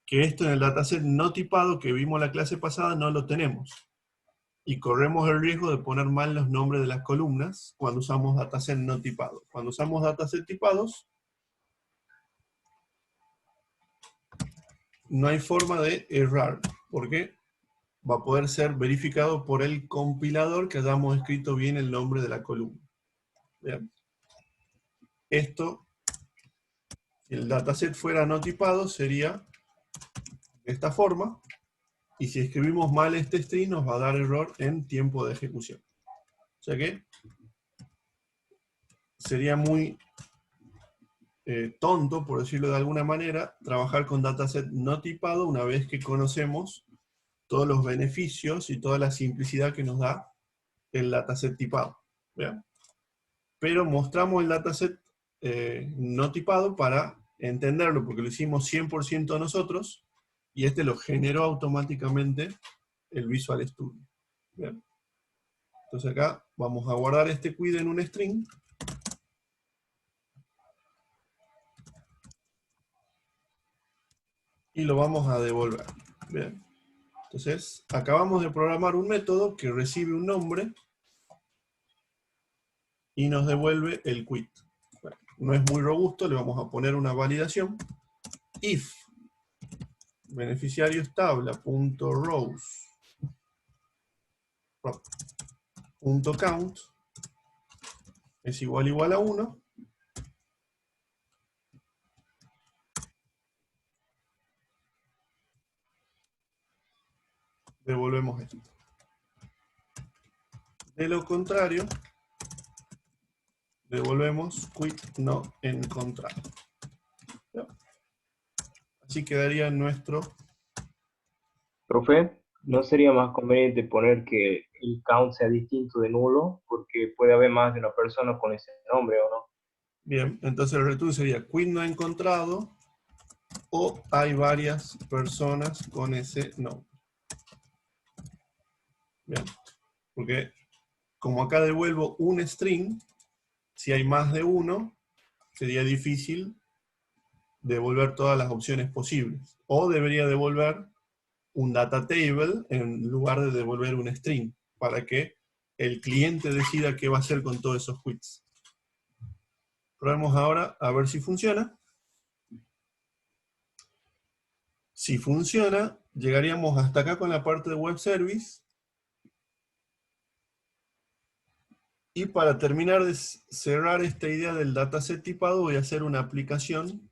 Que esto en el dataset no tipado que vimos la clase pasada no lo tenemos. Y corremos el riesgo de poner mal los nombres de las columnas cuando usamos dataset no tipado. Cuando usamos dataset tipados, no hay forma de errar, porque va a poder ser verificado por el compilador que hayamos escrito bien el nombre de la columna. Bien. Esto, si el dataset fuera no tipado, sería de esta forma, y si escribimos mal este string nos va a dar error en tiempo de ejecución. O sea que sería muy tonto, por decirlo de alguna manera, trabajar con dataset no tipado una vez que conocemos todos los beneficios y toda la simplicidad que nos da el dataset tipado. ¿Vean? Pero mostramos el dataset no tipado para entenderlo, porque lo hicimos 100% nosotros, y este lo generó automáticamente el Visual Studio. ¿Vean? Entonces acá vamos a guardar este quit en un string, y lo vamos a devolver. Bien. Entonces, acabamos de programar un método que recibe un nombre y nos devuelve el quit. Bueno, no es muy robusto, le vamos a poner una validación. If beneficiarios tabla.rows.count es igual a 1, devolvemos esto. De lo contrario, devolvemos quit no encontrado. ¿Ya? Así quedaría nuestro... Profe, ¿no sería más conveniente poner que el count sea distinto de nulo? Porque puede haber más de una persona con ese nombre, ¿o no? Bien, entonces el return sería quit no encontrado o hay varias personas con ese nombre. Bien, porque como acá devuelvo un string, si hay más de uno, sería difícil devolver todas las opciones posibles. O debería devolver un data table en lugar de devolver un string, para que el cliente decida qué va a hacer con todos esos quits. Probemos ahora a ver si funciona. Si funciona, llegaríamos hasta acá con la parte de web service. Y para terminar de cerrar esta idea del dataset tipado, voy a hacer una aplicación.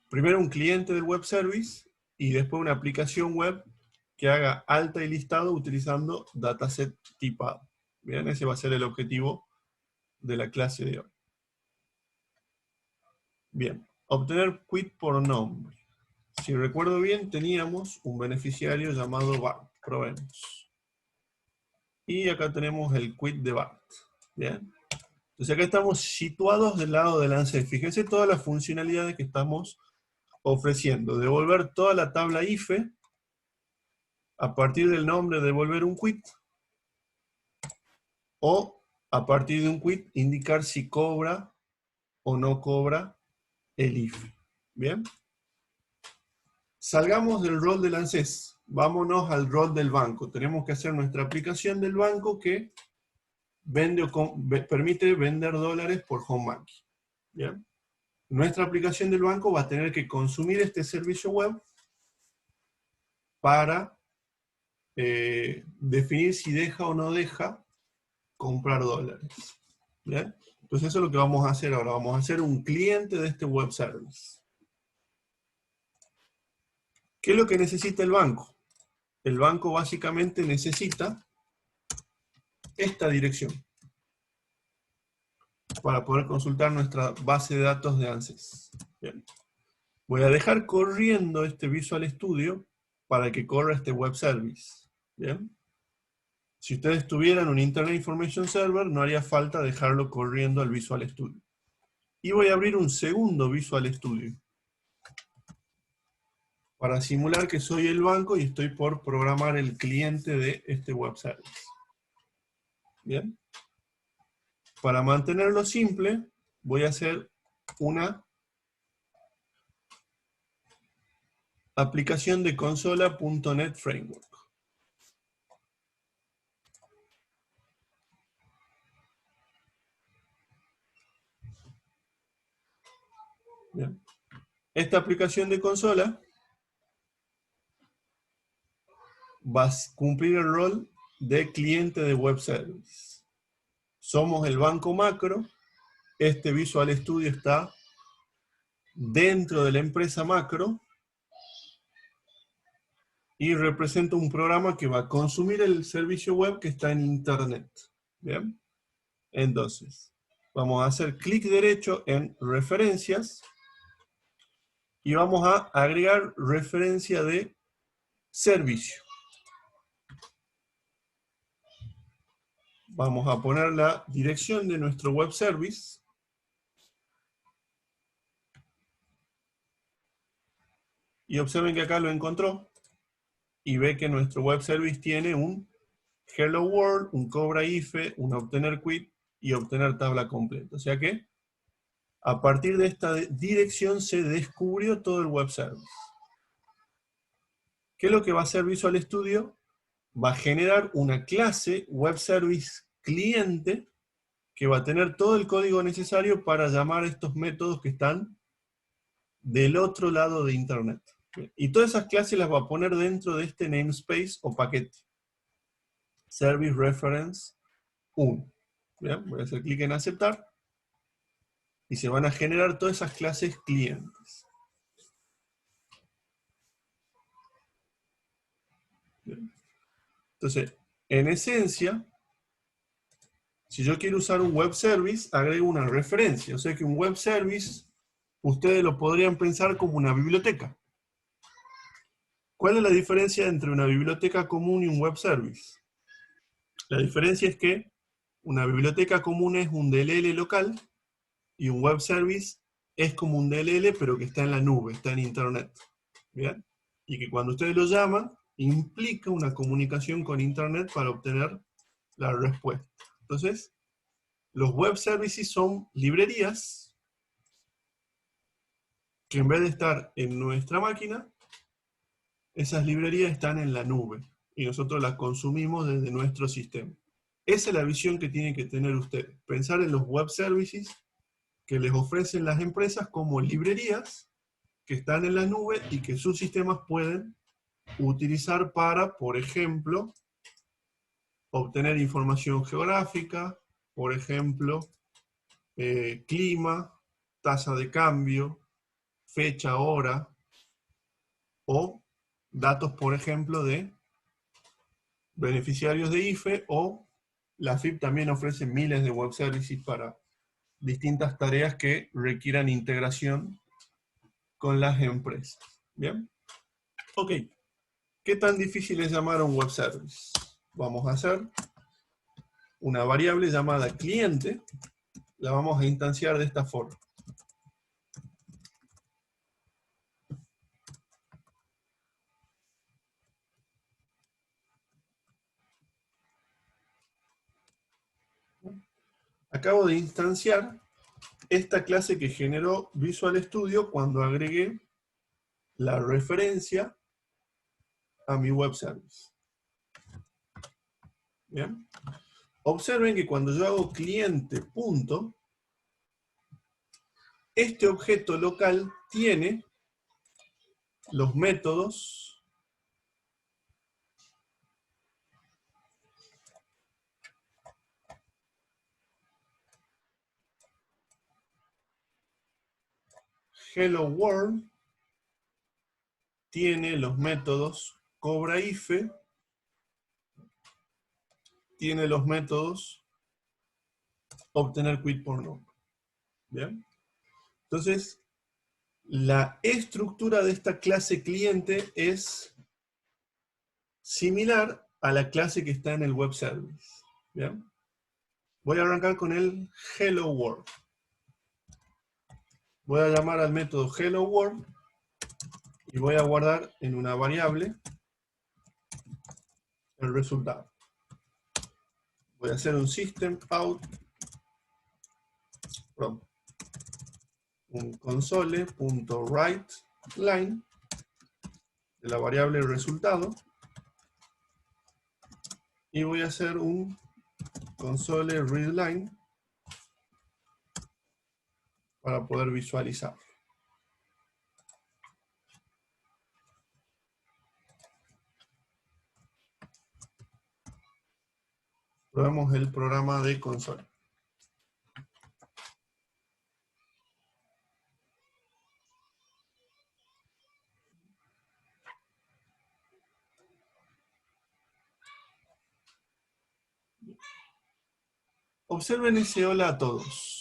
Primero un cliente del web service y después una aplicación web que haga alta y listado utilizando dataset tipado. Bien, ese va a ser el objetivo de la clase de hoy. Bien, obtener quit por nombre. Si recuerdo bien, teníamos un beneficiario llamado Bart. Probemos. Y acá tenemos el quit de Bart. Bien. Entonces acá estamos situados del lado del ANSES. Fíjense todas las funcionalidades que estamos ofreciendo. Devolver toda la tabla IFE. A partir del nombre devolver un quit. O a partir de un quit indicar si cobra o no cobra el IFE. Bien. Salgamos del rol del ANSES. Vámonos al rol del banco. Tenemos que hacer nuestra aplicación del banco que vende permite vender dólares por home banking. ¿Bien? Nuestra aplicación del banco va a tener que consumir este servicio web para definir si deja o no deja comprar dólares. ¿Bien? Entonces eso es lo que vamos a hacer ahora. Vamos a hacer un cliente de este web service. ¿Qué es lo que necesita el banco? El banco básicamente necesita esta dirección para poder consultar nuestra base de datos de ANSES. Bien. Voy a dejar corriendo este Visual Studio para que corra este web service. Bien. Si ustedes tuvieran un Internet Information Server, no haría falta dejarlo corriendo al Visual Studio. Y voy a abrir un segundo Visual Studio para simular que soy el banco y estoy por programar el cliente de este web service. Bien. Para mantenerlo simple, voy a hacer una aplicación de consola.NET Framework. Bien. Esta aplicación de consola va a cumplir el rol de cliente de web service. Somos el banco macro. Este Visual Studio está dentro de la empresa macro y representa un programa que va a consumir el servicio web que está en internet. ¿Bien? Entonces, vamos a hacer clic derecho en referencias y vamos a agregar referencia de servicio. Vamos a poner la dirección de nuestro web service. Y observen que acá lo encontró. Y ve que nuestro web service tiene un Hello World, un cobra IFE, un obtener quit y obtener tabla completa. O sea que a partir de esta dirección se descubrió todo el web service. ¿Qué es lo que va a hacer Visual Studio? Va a generar una clase web service cliente que va a tener todo el código necesario para llamar a estos métodos que están del otro lado de internet. Y todas esas clases las va a poner dentro de este namespace o paquete. Service Reference 1. Bien, voy a hacer clic en aceptar. Y se van a generar todas esas clases clientes. Entonces, en esencia, si yo quiero usar un web service, agrego una referencia. O sea que un web service, ustedes lo podrían pensar como una biblioteca. ¿Cuál es la diferencia entre una biblioteca común y un web service? La diferencia es que una biblioteca común es un DLL local y un web service es como un DLL pero que está en la nube, está en internet. ¿Bien? Y que cuando ustedes lo llaman, implica una comunicación con internet para obtener la respuesta. Entonces, los web services son librerías que en vez de estar en nuestra máquina, esas librerías están en la nube y nosotros las consumimos desde nuestro sistema. Esa es la visión que tienen que tener ustedes. Pensar en los web services que les ofrecen las empresas como librerías que están en la nube y que sus sistemas pueden utilizar para, por ejemplo, obtener información geográfica, por ejemplo, clima, tasa de cambio, fecha, hora, o datos, por ejemplo, de beneficiarios de IFE, o la FIP también ofrece miles de web services para distintas tareas que requieran integración con las empresas. ¿Bien? Ok. ¿Qué tan difícil es llamar a un web service? Vamos a hacer una variable llamada cliente, la vamos a instanciar de esta forma. Acabo de instanciar esta clase que generó Visual Studio cuando agregué la referencia a mi web service. ¿Bien? Observen que cuando yo hago cliente punto, este objeto local tiene los métodos hello world, tiene los métodos cobra IFE, tiene los métodos obtener quit por no. ¿Bien? Entonces, la estructura de esta clase cliente es similar a la clase que está en el web service. ¿Bien? Voy a arrancar con el hello world. Voy a llamar al método hello world y voy a guardar en una variable el resultado. Voy a hacer un system out from un console.writeLine de la variable resultado y voy a hacer un console readline para poder visualizar. Probemos el programa de consola. Observen ese hola a todos.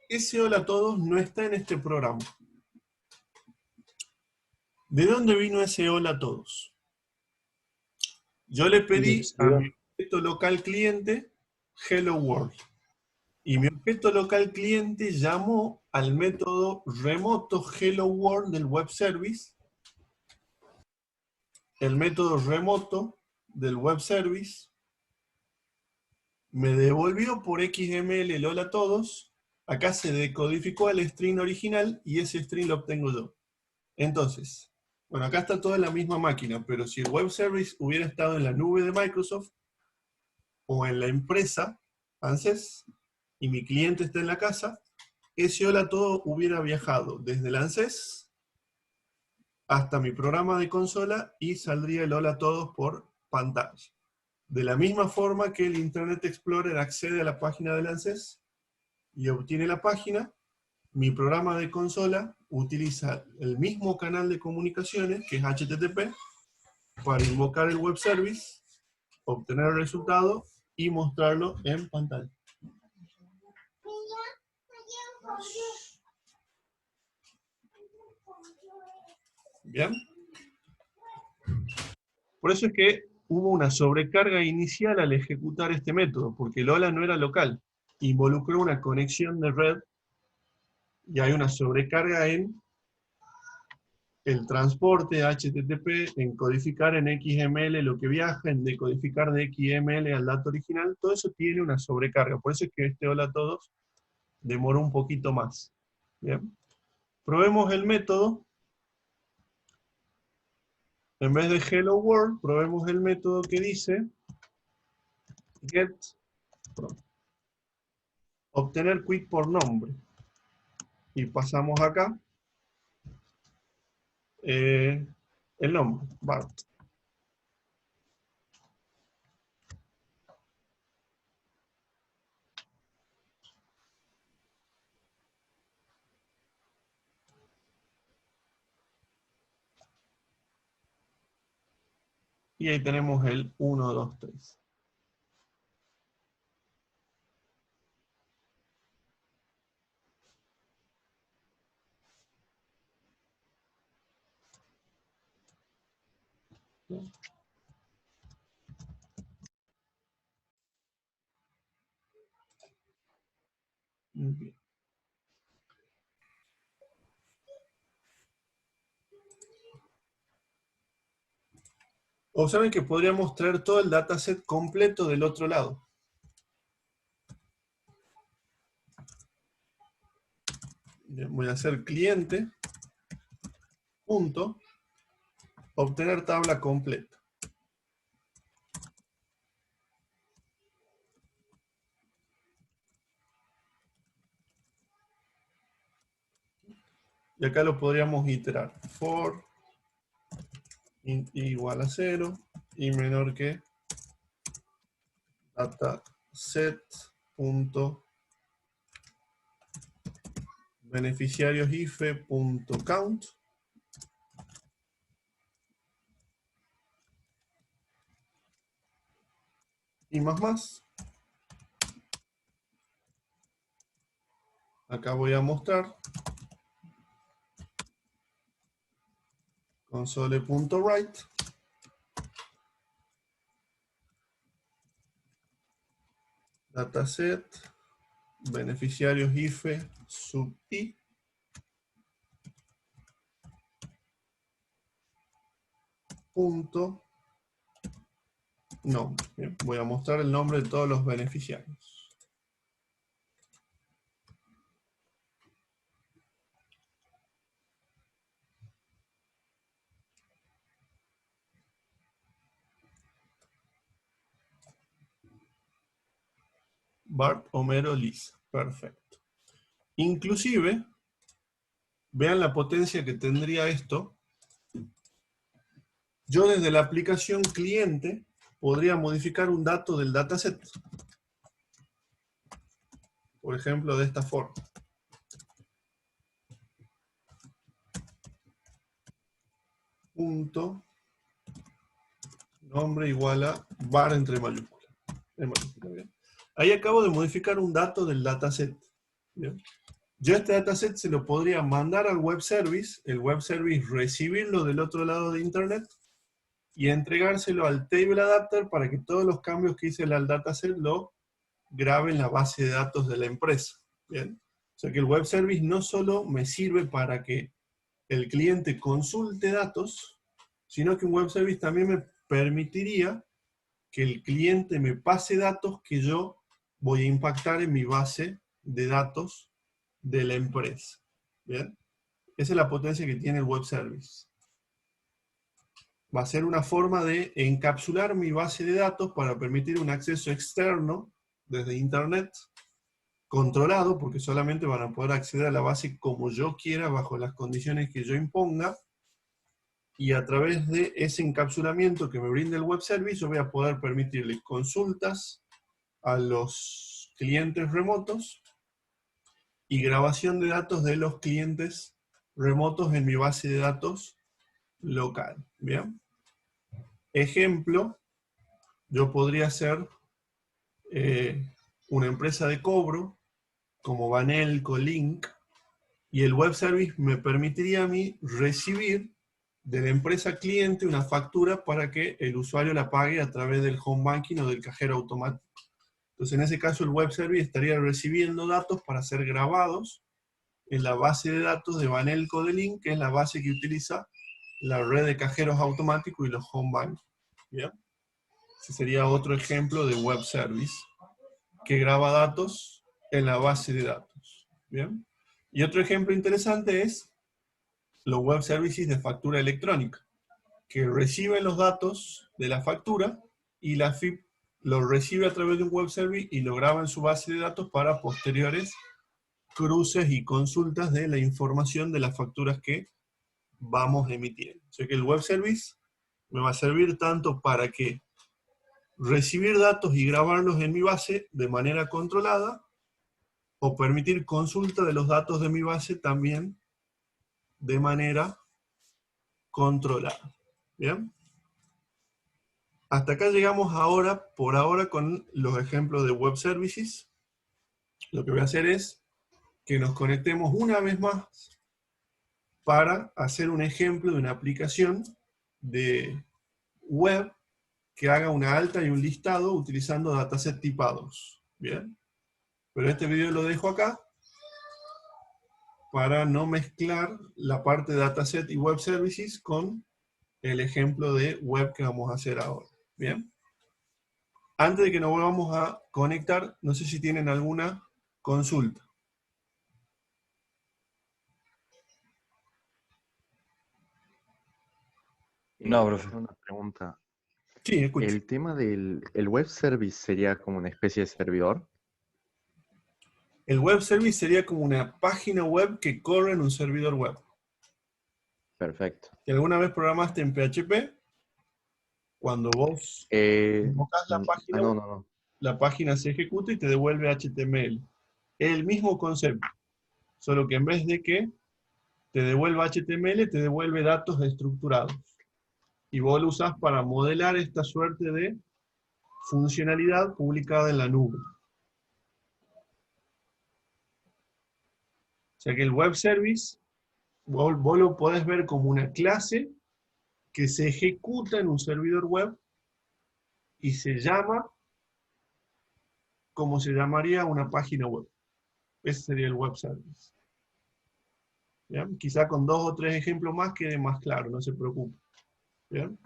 Ese hola a todos no está en este programa. ¿De dónde vino ese hola a todos? Yo le pedí a mi objeto local cliente hello world. Y mi objeto local cliente llamó al método remoto hello world del web service. El método remoto del web service me devolvió por XML el hola a todos. Acá se decodificó al string original y ese string lo obtengo yo. Entonces, bueno, acá está toda en la misma máquina, pero si el web service hubiera estado en la nube de Microsoft o en la empresa ANSYS y mi cliente está en la casa, ese hola a todo hubiera viajado desde el ANSYS hasta mi programa de consola y saldría el hola a todos por pantalla. De la misma forma que el Internet Explorer accede a la página del ANSYS y obtiene la página, mi programa de consola utiliza el mismo canal de comunicaciones, que es HTTP, para invocar el web service obtener el resultado y mostrarlo en pantalla. Bien. Por eso es que hubo una sobrecarga inicial al ejecutar este método, porque el hola no era local. Involucró una conexión de red y hay una sobrecarga en el transporte HTTP, en codificar en XML lo que viaja, en decodificar de XML al dato original. Todo eso tiene una sobrecarga. Por eso es que este hola a todos demoró un poquito más. Bien. Probemos el método. En vez de hello world, probemos el método que dice get, obtener quick por nombre. Y pasamos acá el nombre, Bart. Y ahí tenemos el 1, 2, 3. Bien. Observen que podríamos traer todo el dataset completo del otro lado. Bien, voy a hacer cliente, punto, obtener tabla completa. Y acá lo podríamos iterar. For int igual a 0 y menor que dataset punto beneficiarios ife.count y más. Acá voy a mostrar console.write dataset beneficiarios ife sub i punto nombre. Bien, voy a mostrar el nombre de todos los beneficiarios. Bart, Homero, Lisa. Perfecto. Inclusive, vean la potencia que tendría esto. Yo desde la aplicación cliente podría modificar un dato del dataset. Por ejemplo, de esta forma. Punto nombre igual a bar entre mayúsculas. ¿Bien? Ahí acabo de modificar un dato del dataset. ¿Bien? Yo este dataset se lo podría mandar al web service, el web service recibirlo del otro lado de internet y entregárselo al table adapter para que todos los cambios que hice al dataset lo grabe en la base de datos de la empresa. ¿Bien? O sea que el web service no solo me sirve para que el cliente consulte datos, sino que un web service también me permitiría que el cliente me pase datos que yo voy a impactar en mi base de datos de la empresa. ¿Bien? Esa es la potencia que tiene el web service. Va a ser una forma de encapsular mi base de datos para permitir un acceso externo desde internet, controlado, porque solamente van a poder acceder a la base como yo quiera, bajo las condiciones que yo imponga, y a través de ese encapsulamiento que me brinda el web service, yo voy a poder permitirle consultas a los clientes remotos y grabación de datos de los clientes remotos en mi base de datos local. ¿Bien? Ejemplo yo podría ser una empresa de cobro, como Banelco, Link, y el web service me permitiría a mí recibir de la empresa cliente una factura para que el usuario la pague a través del home banking o del cajero automático. Entonces, en ese caso, el web service estaría recibiendo datos para ser grabados en la base de datos de Banelco de Link, que es la base que utiliza la red de cajeros automáticos y los home banking. ¿Bien? Ese sería otro ejemplo de web service que graba datos en la base de datos. ¿Bien? Y otro ejemplo interesante es los web services de factura electrónica, que reciben los datos de la factura y la FIP lo recibe a través de un web service y lo graba en su base de datos para posteriores cruces y consultas de la información de las facturas que vamos emitiendo. O sea que el web service me va a servir tanto para que recibir datos y grabarlos en mi base de manera controlada, o permitir consulta de los datos de mi base también de manera controlada. ¿Bien? Hasta acá llegamos ahora, por ahora, con los ejemplos de web services. Lo que voy a hacer es que nos conectemos una vez más para hacer un ejemplo de una aplicación de web que haga una alta y un listado utilizando dataset tipados. ¿Bien? Pero este video lo dejo acá para no mezclar la parte de dataset y web services con el ejemplo de web que vamos a hacer ahora. ¿Bien? Antes de que nos volvamos a conectar, no sé si tienen alguna consulta. No, profe. Una pregunta. Sí, escucho. ¿El tema del el web service sería como una especie de servidor? El web service sería como una página web que corre en un servidor web. Perfecto. Si alguna vez programaste en PHP, cuando vos invocás la página No, web, no, no. la página se ejecuta y te devuelve HTML. Es el mismo concepto, solo que en vez de que te devuelva HTML, te devuelve datos estructurados. Y vos lo usás para modelar esta suerte de funcionalidad publicada en la nube. O sea que el web service, vos lo podés ver como una clase que se ejecuta en un servidor web y se llama como se llamaría una página web. Ese sería el web service. ¿Bien? Quizá con 2 o 3 ejemplos más quede más claro, no se preocupe. ¿Bien?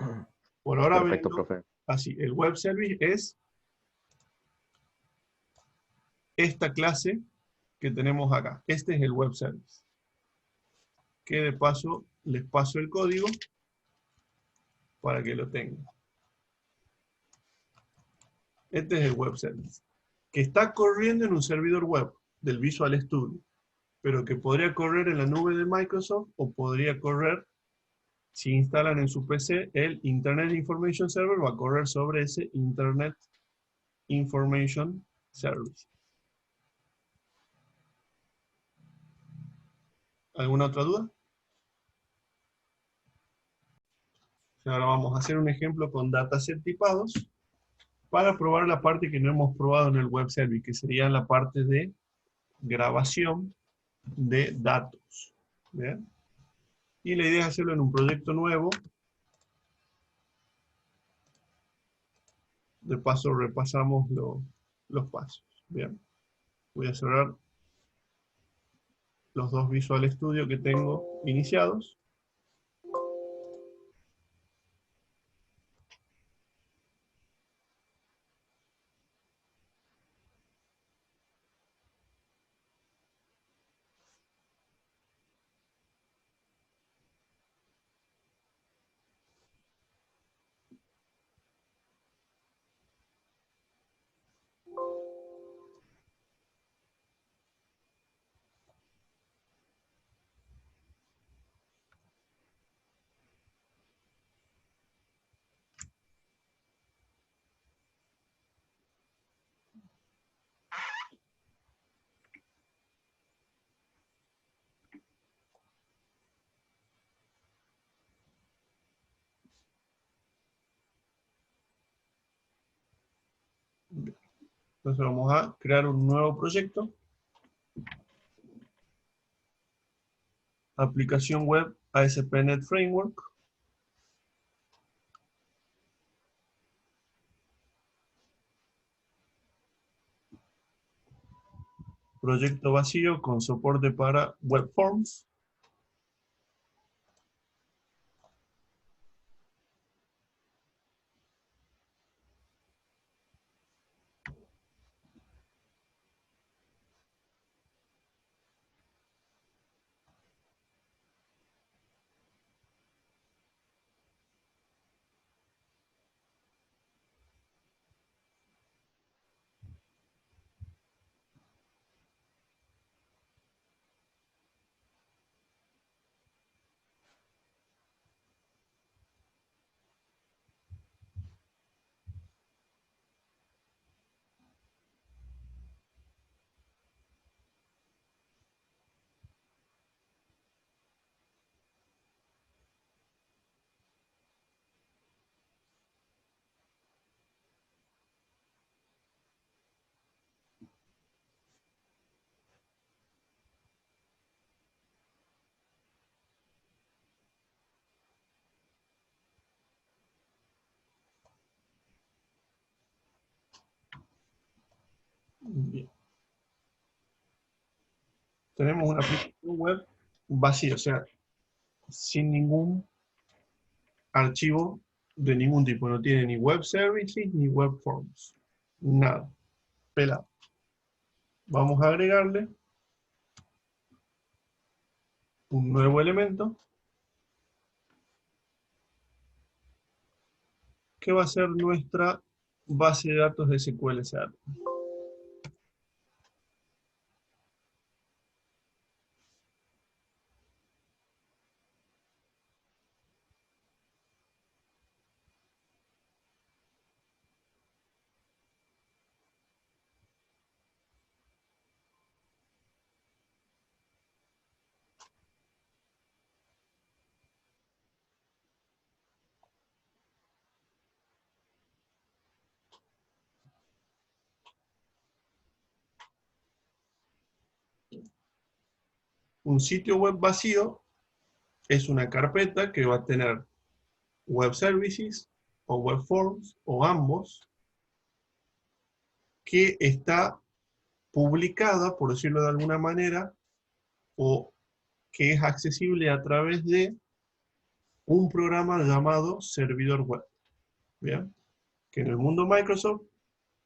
Por ahora Perfecto, vengo profe. así. El web service es esta clase que tenemos acá. Este es el web service. Que de paso les paso el código para que lo tengan. Este es el web service, que está corriendo en un servidor web del Visual Studio, pero que podría correr en la nube de Microsoft o podría correr, si instalan en su PC el Internet Information Server, va a correr sobre ese Internet Information Service. ¿Alguna otra duda? Ahora vamos a hacer un ejemplo con dataset tipados para probar la parte que no hemos probado en el web service, que sería la parte de grabación de datos. ¿Bien? Y la idea es hacerlo en un proyecto nuevo. De paso repasamos los pasos. Bien. Voy a cerrar los dos Visual Studio que tengo iniciados. Entonces vamos a crear un nuevo proyecto. Aplicación web ASP.NET Framework. Proyecto vacío con soporte para web forms. Bien. Tenemos una aplicación web vacía, o sea, sin ningún archivo de ningún tipo. No tiene ni web services ni web forms. Nada. Pelado. Vamos a agregarle un nuevo elemento que va a ser nuestra base de datos de SQL Server. Un sitio web vacío es una carpeta que va a tener web services o web forms o ambos, que está publicada, por decirlo de alguna manera, o que es accesible a través de un programa llamado servidor web. ¿Bien? Que en el mundo Microsoft,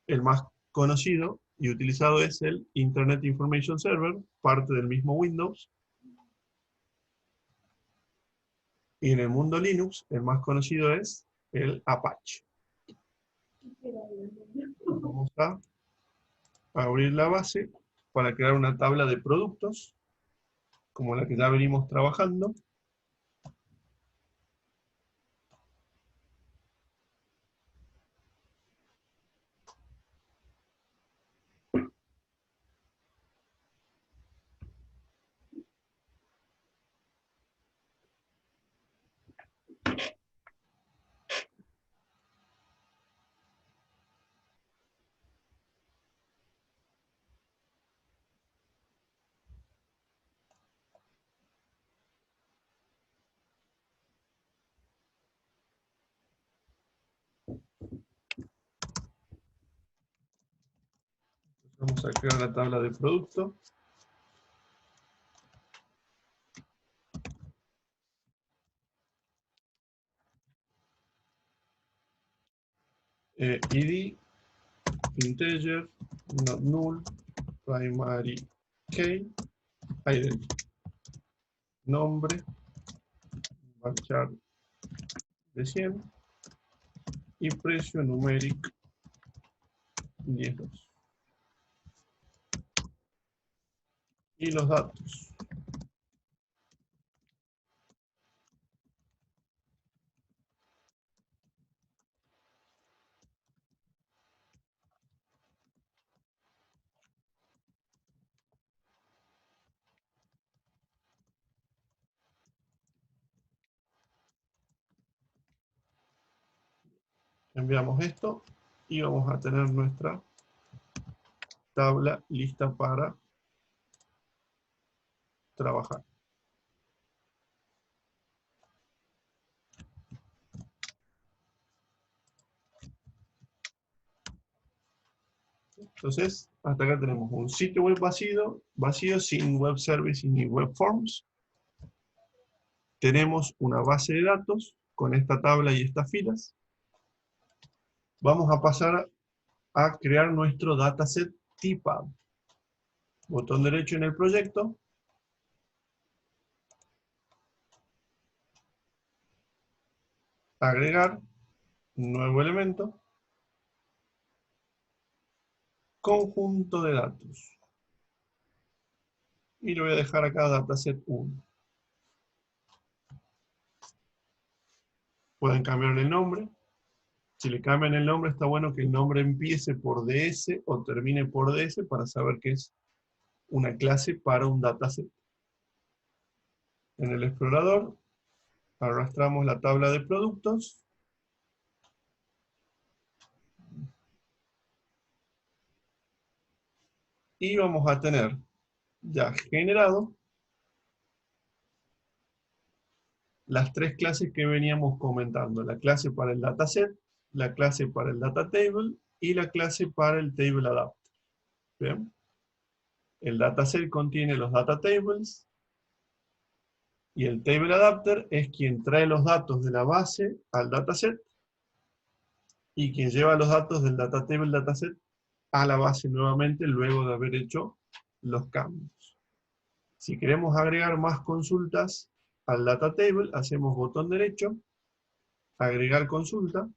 el más conocido y utilizado es el Internet Information Server, parte del mismo Windows. Y en el mundo Linux, el más conocido es el Apache. Vamos a abrir la base para crear una tabla de productos, como la que ya venimos trabajando. Vamos a crear la tabla de producto. ID, integer, not null, primary key, identity. Nombre, varchar de 100 y precio numérico 10. Y los datos. Enviamos esto y vamos a tener nuestra tabla lista para trabajar. Entonces, hasta acá tenemos un sitio web vacío sin web service ni web forms. Tenemos una base de datos con esta tabla y estas filas. Vamos a pasar a crear nuestro dataset tipado. Botón derecho en el proyecto. Agregar, nuevo elemento. Conjunto de datos. Y le voy a dejar acá dataset 1. Pueden cambiarle el nombre. Si le cambian el nombre, está bueno que el nombre empiece por DS o termine por DS para saber que es una clase para un dataset. En el explorador, arrastramos la tabla de productos. Y vamos a tener ya generado las tres clases que veníamos comentando. La clase para el dataset, la clase para el data table y la clase para el table adapter. ¿Bien? El dataset contiene los data tables y el table adapter es quien trae los datos de la base al dataset y quien lleva los datos del data table dataset a la base nuevamente luego de haber hecho los cambios. Si queremos agregar más consultas al data table, hacemos botón derecho, agregar consulta,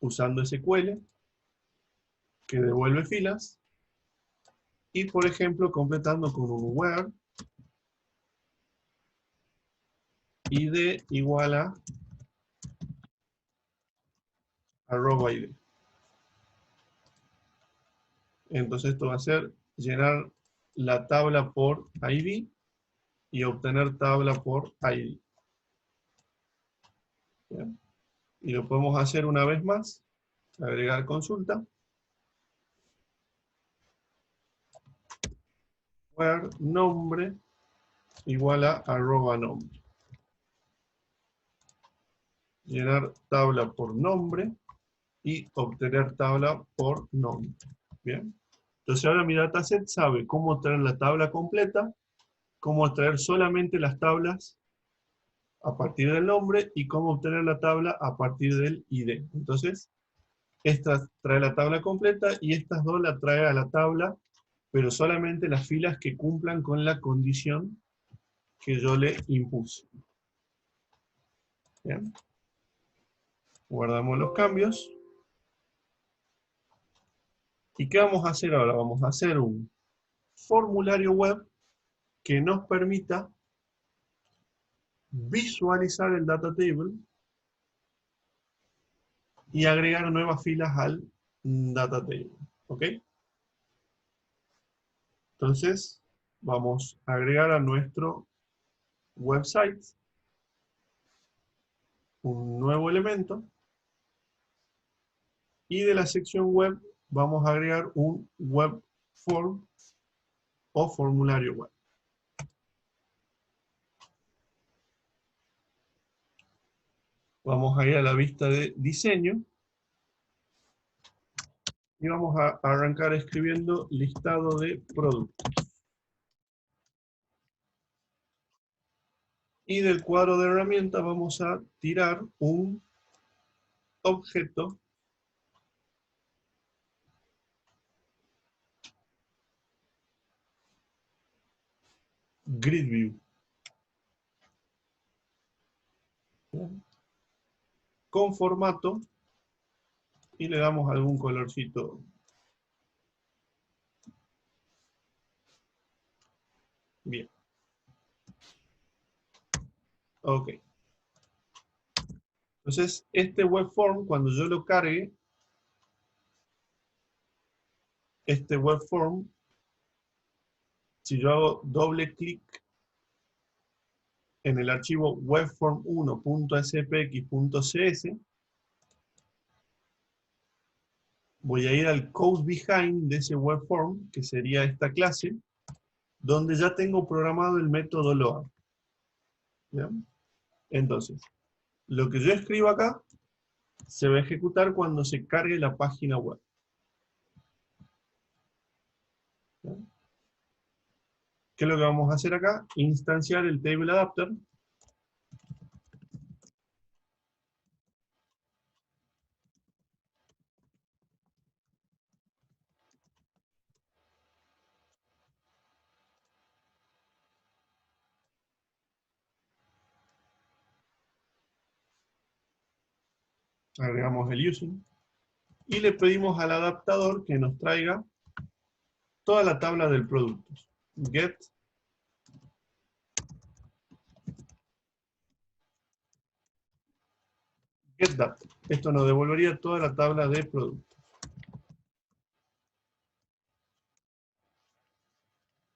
usando SQL, que devuelve filas, y por ejemplo completando con un where id igual a @id. Entonces esto va a ser llenar la tabla por ID y obtener tabla por ID. ¿Bien? Y lo podemos hacer una vez más, agregar consulta, where nombre igual a @nombre. Llenar tabla por nombre y obtener tabla por nombre. Bien. Entonces ahora mi dataset sabe cómo traer la tabla completa, cómo traer solamente las tablas a partir del nombre y cómo obtener la tabla a partir del ID. Entonces, esta trae la tabla completa y estas dos la trae a la tabla, pero solamente las filas que cumplan con la condición que yo le impuse. Bien. Guardamos los cambios. ¿Y qué vamos a hacer ahora? Vamos a hacer un formulario web que nos permita visualizar el data table y agregar nuevas filas al data table. ¿Ok? Entonces, vamos a agregar a nuestro website un nuevo elemento y de la sección web vamos a agregar un web form o formulario web. Vamos a ir a la vista de diseño y vamos a arrancar escribiendo listado de productos. Y del cuadro de herramientas vamos a tirar un objeto grid view con formato y le damos algún colorcito. Bien. Ok. Entonces, este web form, cuando yo lo cargue, este web form, si yo hago doble clic en el archivo webform1.spx.cs, voy a ir al code behind de ese web form, que sería esta clase, donde ya tengo programado el método load. ¿Bien? Entonces, lo que yo escribo acá se va a ejecutar cuando se cargue la página web. ¿Bien? ¿Qué es lo que vamos a hacer acá? Instanciar el table adapter. Agregamos el using. Y le pedimos al adaptador que nos traiga toda la tabla del producto. Get data. Esto nos devolvería toda la tabla de productos.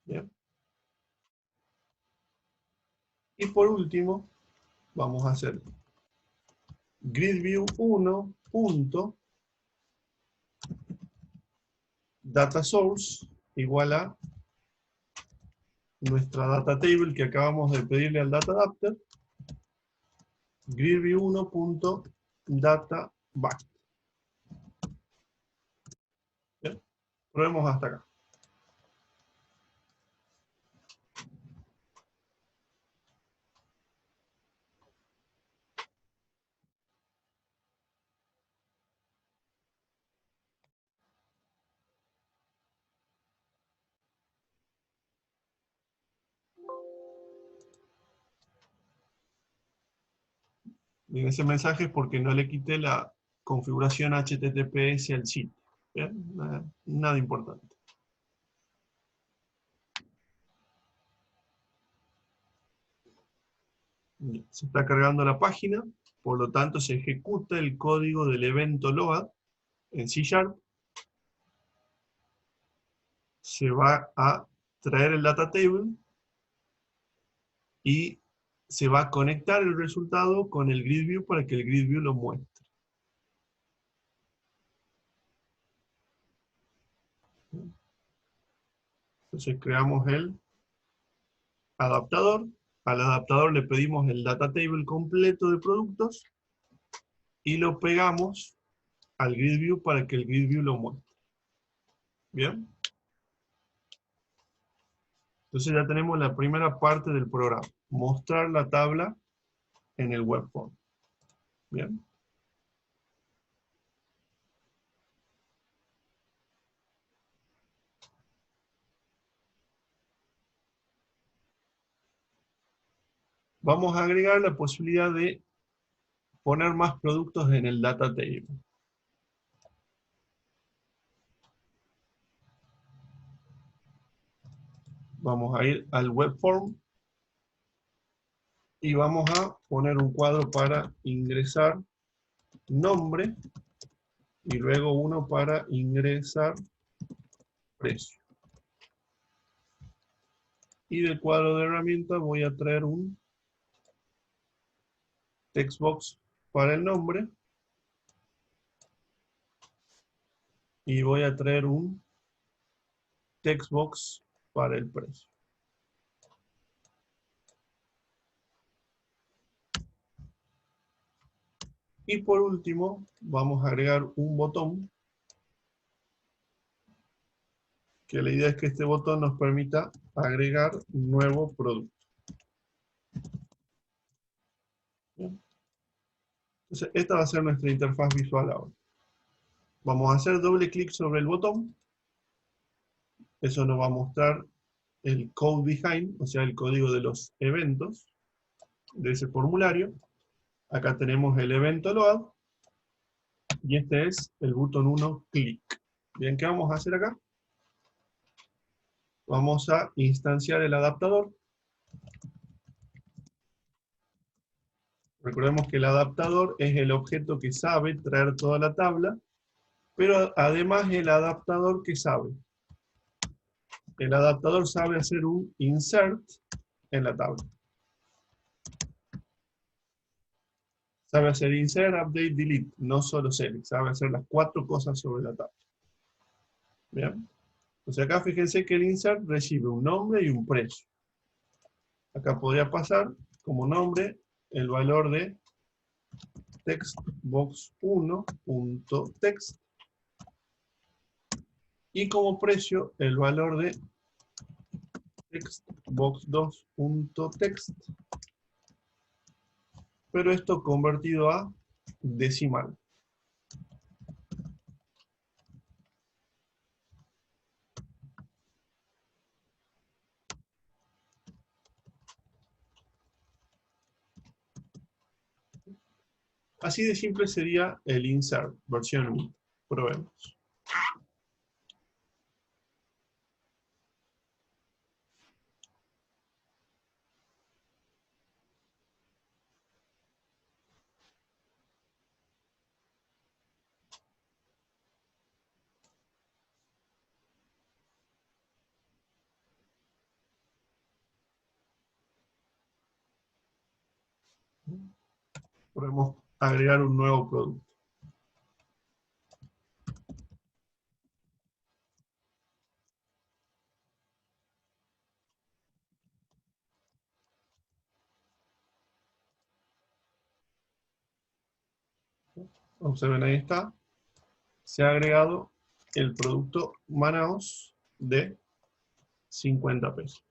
¿Bien? Y por último, vamos a hacer gridview1 punto data source igual a nuestra data table que acabamos de pedirle al data adapter, gridview1 punto data back. ¿Bien? Probemos hasta acá. Y ese mensaje es porque no le quité la configuración HTTPS al sitio. ¿Bien? Nada importante. Bien, se está cargando la página, por lo tanto se ejecuta el código del evento load en C#. Se va a traer el data table y se va a conectar el resultado con el grid view para que el grid view lo muestre. Entonces creamos el adaptador. Al adaptador le pedimos el data table completo de productos y lo pegamos al grid view para que el grid view lo muestre. ¿Bien? Entonces ya tenemos la primera parte del programa. Mostrar la tabla en el web form. ¿Bien? Vamos a agregar la posibilidad de poner más productos en el data table. Vamos a ir al web form y vamos a poner un cuadro para ingresar nombre y luego uno para ingresar precio. Y del cuadro de herramientas voy a traer un text box para el nombre y voy a traer un text box para el precio. Y por último, vamos a agregar un botón, que la idea es que este botón nos permita agregar un nuevo producto. ¿Bien? Entonces, esta va a ser nuestra interfaz visual ahora. Vamos a hacer doble clic sobre el botón. Eso nos va a mostrar el code behind, o sea, el código de los eventos de ese formulario. Acá tenemos el evento load. Y este es el botón 1 clic. Bien, ¿qué vamos a hacer acá? Vamos a instanciar el adaptador. Recordemos que el adaptador es el objeto que sabe traer toda la tabla, pero además el adaptador que sabe. El adaptador sabe hacer un insert en la tabla. Sabe hacer insert, update, delete, no solo select, sabe hacer las 4 cosas sobre la tabla. ¿Bien? Entonces acá fíjense que el insert recibe un nombre y un precio. Acá podría pasar como nombre el valor de textbox1.text y como precio el valor de textbox2.text, pero esto convertido a decimal. Así de simple sería el insert, versión 1. Probemos. Podemos agregar un nuevo producto. Observen, ahí está. Se ha agregado el producto Manaos de 50 pesos.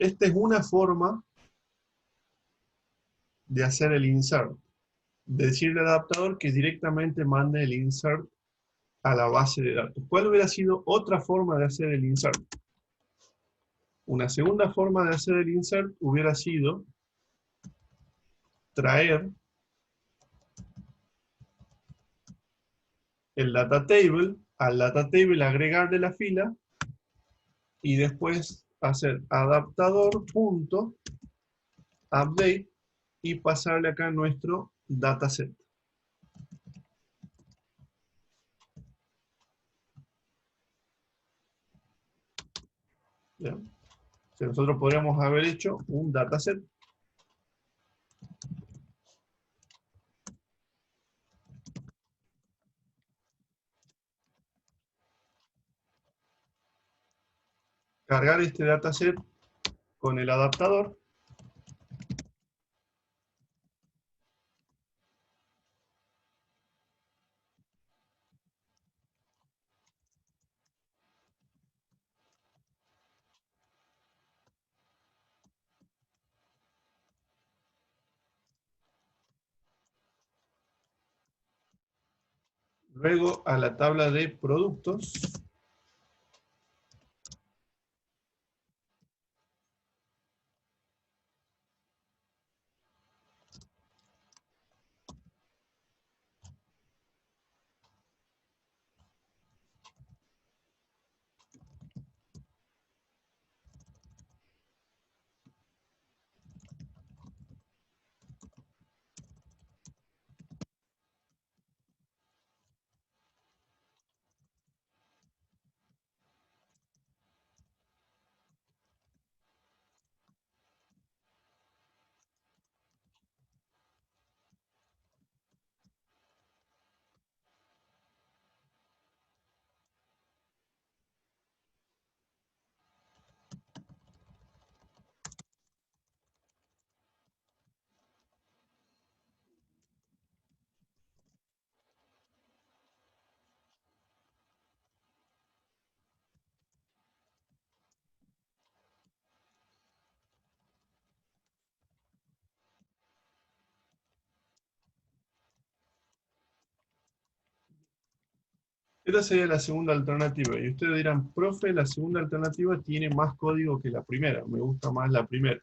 Esta es una forma de hacer el insert. Decirle al adaptador que directamente mande el insert a la base de datos. ¿Cuál hubiera sido otra forma de hacer el insert? Una segunda forma de hacer el insert hubiera sido traer el data table, al data table agregarle la fila y después hacer adaptador.update y pasarle acá nuestro dataset. ¿Bien? O sea, nosotros podríamos haber hecho un dataset. Cargar este dataset con el adaptador. Luego a la tabla de productos. Esta sería la segunda alternativa. Y ustedes dirán, profe, la segunda alternativa tiene más código que la primera. Me gusta más la primera.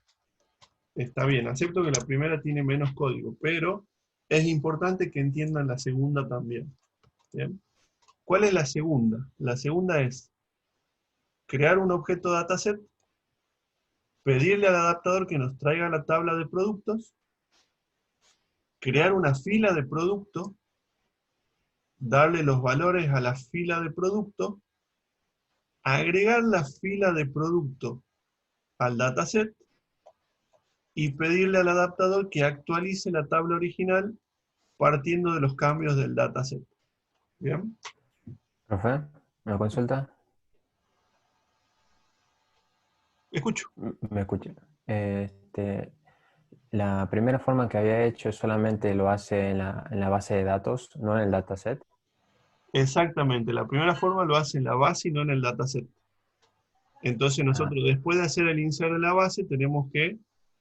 Está bien, acepto que la primera tiene menos código, pero es importante que entiendan la segunda también. ¿Bien? ¿Cuál es la segunda? La segunda es crear un objeto dataset, pedirle al adaptador que nos traiga la tabla de productos, crear una fila de producto darle los valores a la fila de producto, agregar la fila de producto al dataset y pedirle al adaptador que actualice la tabla original partiendo de los cambios del dataset. ¿Bien? Profe, ¿me consulta? Escucho. ¿Me escucha? La primera forma que había hecho solamente lo hace en la base de datos, no en el dataset. Exactamente, la primera forma lo hace en la base y no en el dataset. Entonces Ah, nosotros después de hacer el insert de la base tenemos que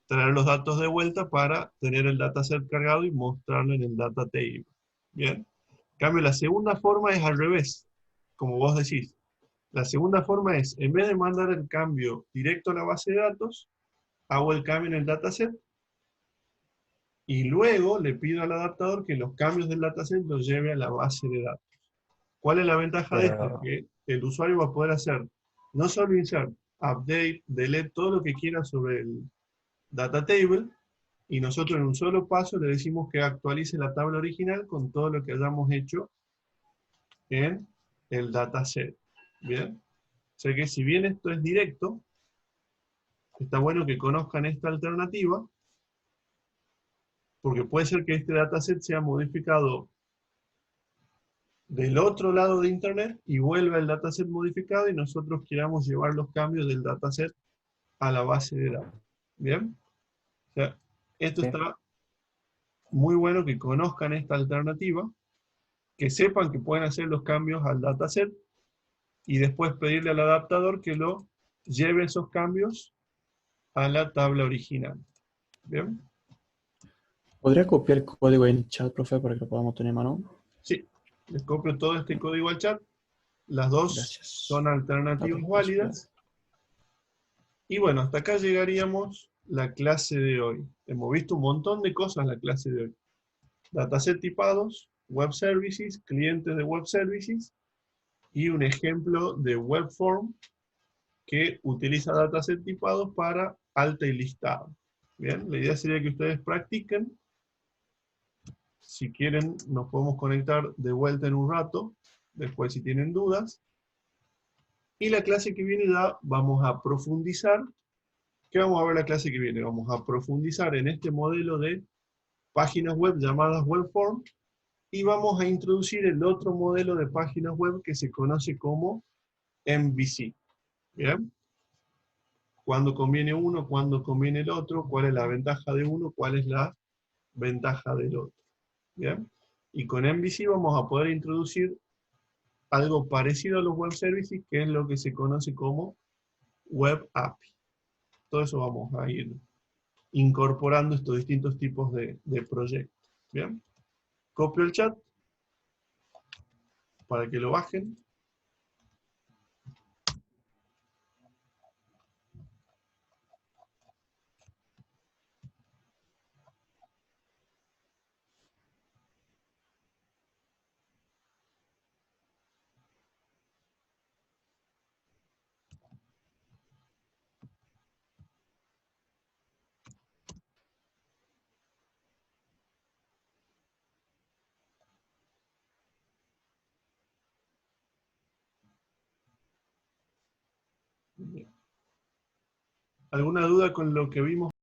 traer los datos de vuelta para tener el dataset cargado y mostrarlo en el data table. Bien. En cambio, la segunda forma es al revés, como vos decís. La segunda forma es, en vez de mandar el cambio directo a la base de datos, hago el cambio en el dataset y luego le pido al adaptador que los cambios del dataset los lleve a la base de datos. ¿Cuál es la ventaja de esto? pero, Que el usuario va a poder hacer no solo insert, update, delete, todo lo que quiera sobre el data table, y nosotros en un solo paso le decimos que actualice la tabla original con todo lo que hayamos hecho en el dataset. ¿Bien? O sea que si bien esto es directo, está bueno que conozcan esta alternativa, porque puede ser que este dataset sea modificado del otro lado de Internet y vuelva el dataset modificado y nosotros queramos llevar los cambios del dataset a la base de datos. ¿Bien? O sea, esto sí, está muy bueno que conozcan esta alternativa, que sepan que pueden hacer los cambios al dataset y después pedirle al adaptador que lo lleve esos cambios a la tabla original. ¿Bien? ¿Podría copiar el código en el chat, profe, para que lo podamos tener a mano? Sí, les copio todo este código al chat. Las dos Gracias. son alternativas Ok, válidas. Y bueno, hasta acá llegaríamos la clase de hoy. Hemos visto un montón de cosas en la clase de hoy. Dataset tipados, web services, clientes de web services, y un ejemplo de web form que utiliza dataset tipados para alta y listado. Bien, la idea sería que ustedes practiquen. Si quieren, nos podemos conectar de vuelta en un rato, después si tienen dudas. Y la clase que viene ya vamos a profundizar. ¿Qué vamos a ver la clase que viene? Vamos a profundizar en este modelo de páginas web llamadas web form y vamos a introducir el otro modelo de páginas web que se conoce como MVC. ¿Bien? ¿Cuándo conviene uno? ¿Cuándo conviene el otro? ¿Cuál es la ventaja de uno? ¿Cuál es la ventaja del otro? ¿Bien? Y con MVC vamos a poder introducir algo parecido a los web services, que es lo que se conoce como web API. Todo eso vamos a ir incorporando estos distintos tipos de proyectos. ¿Bien? Copio el chat para que lo bajen. ¿Alguna duda con lo que vimos?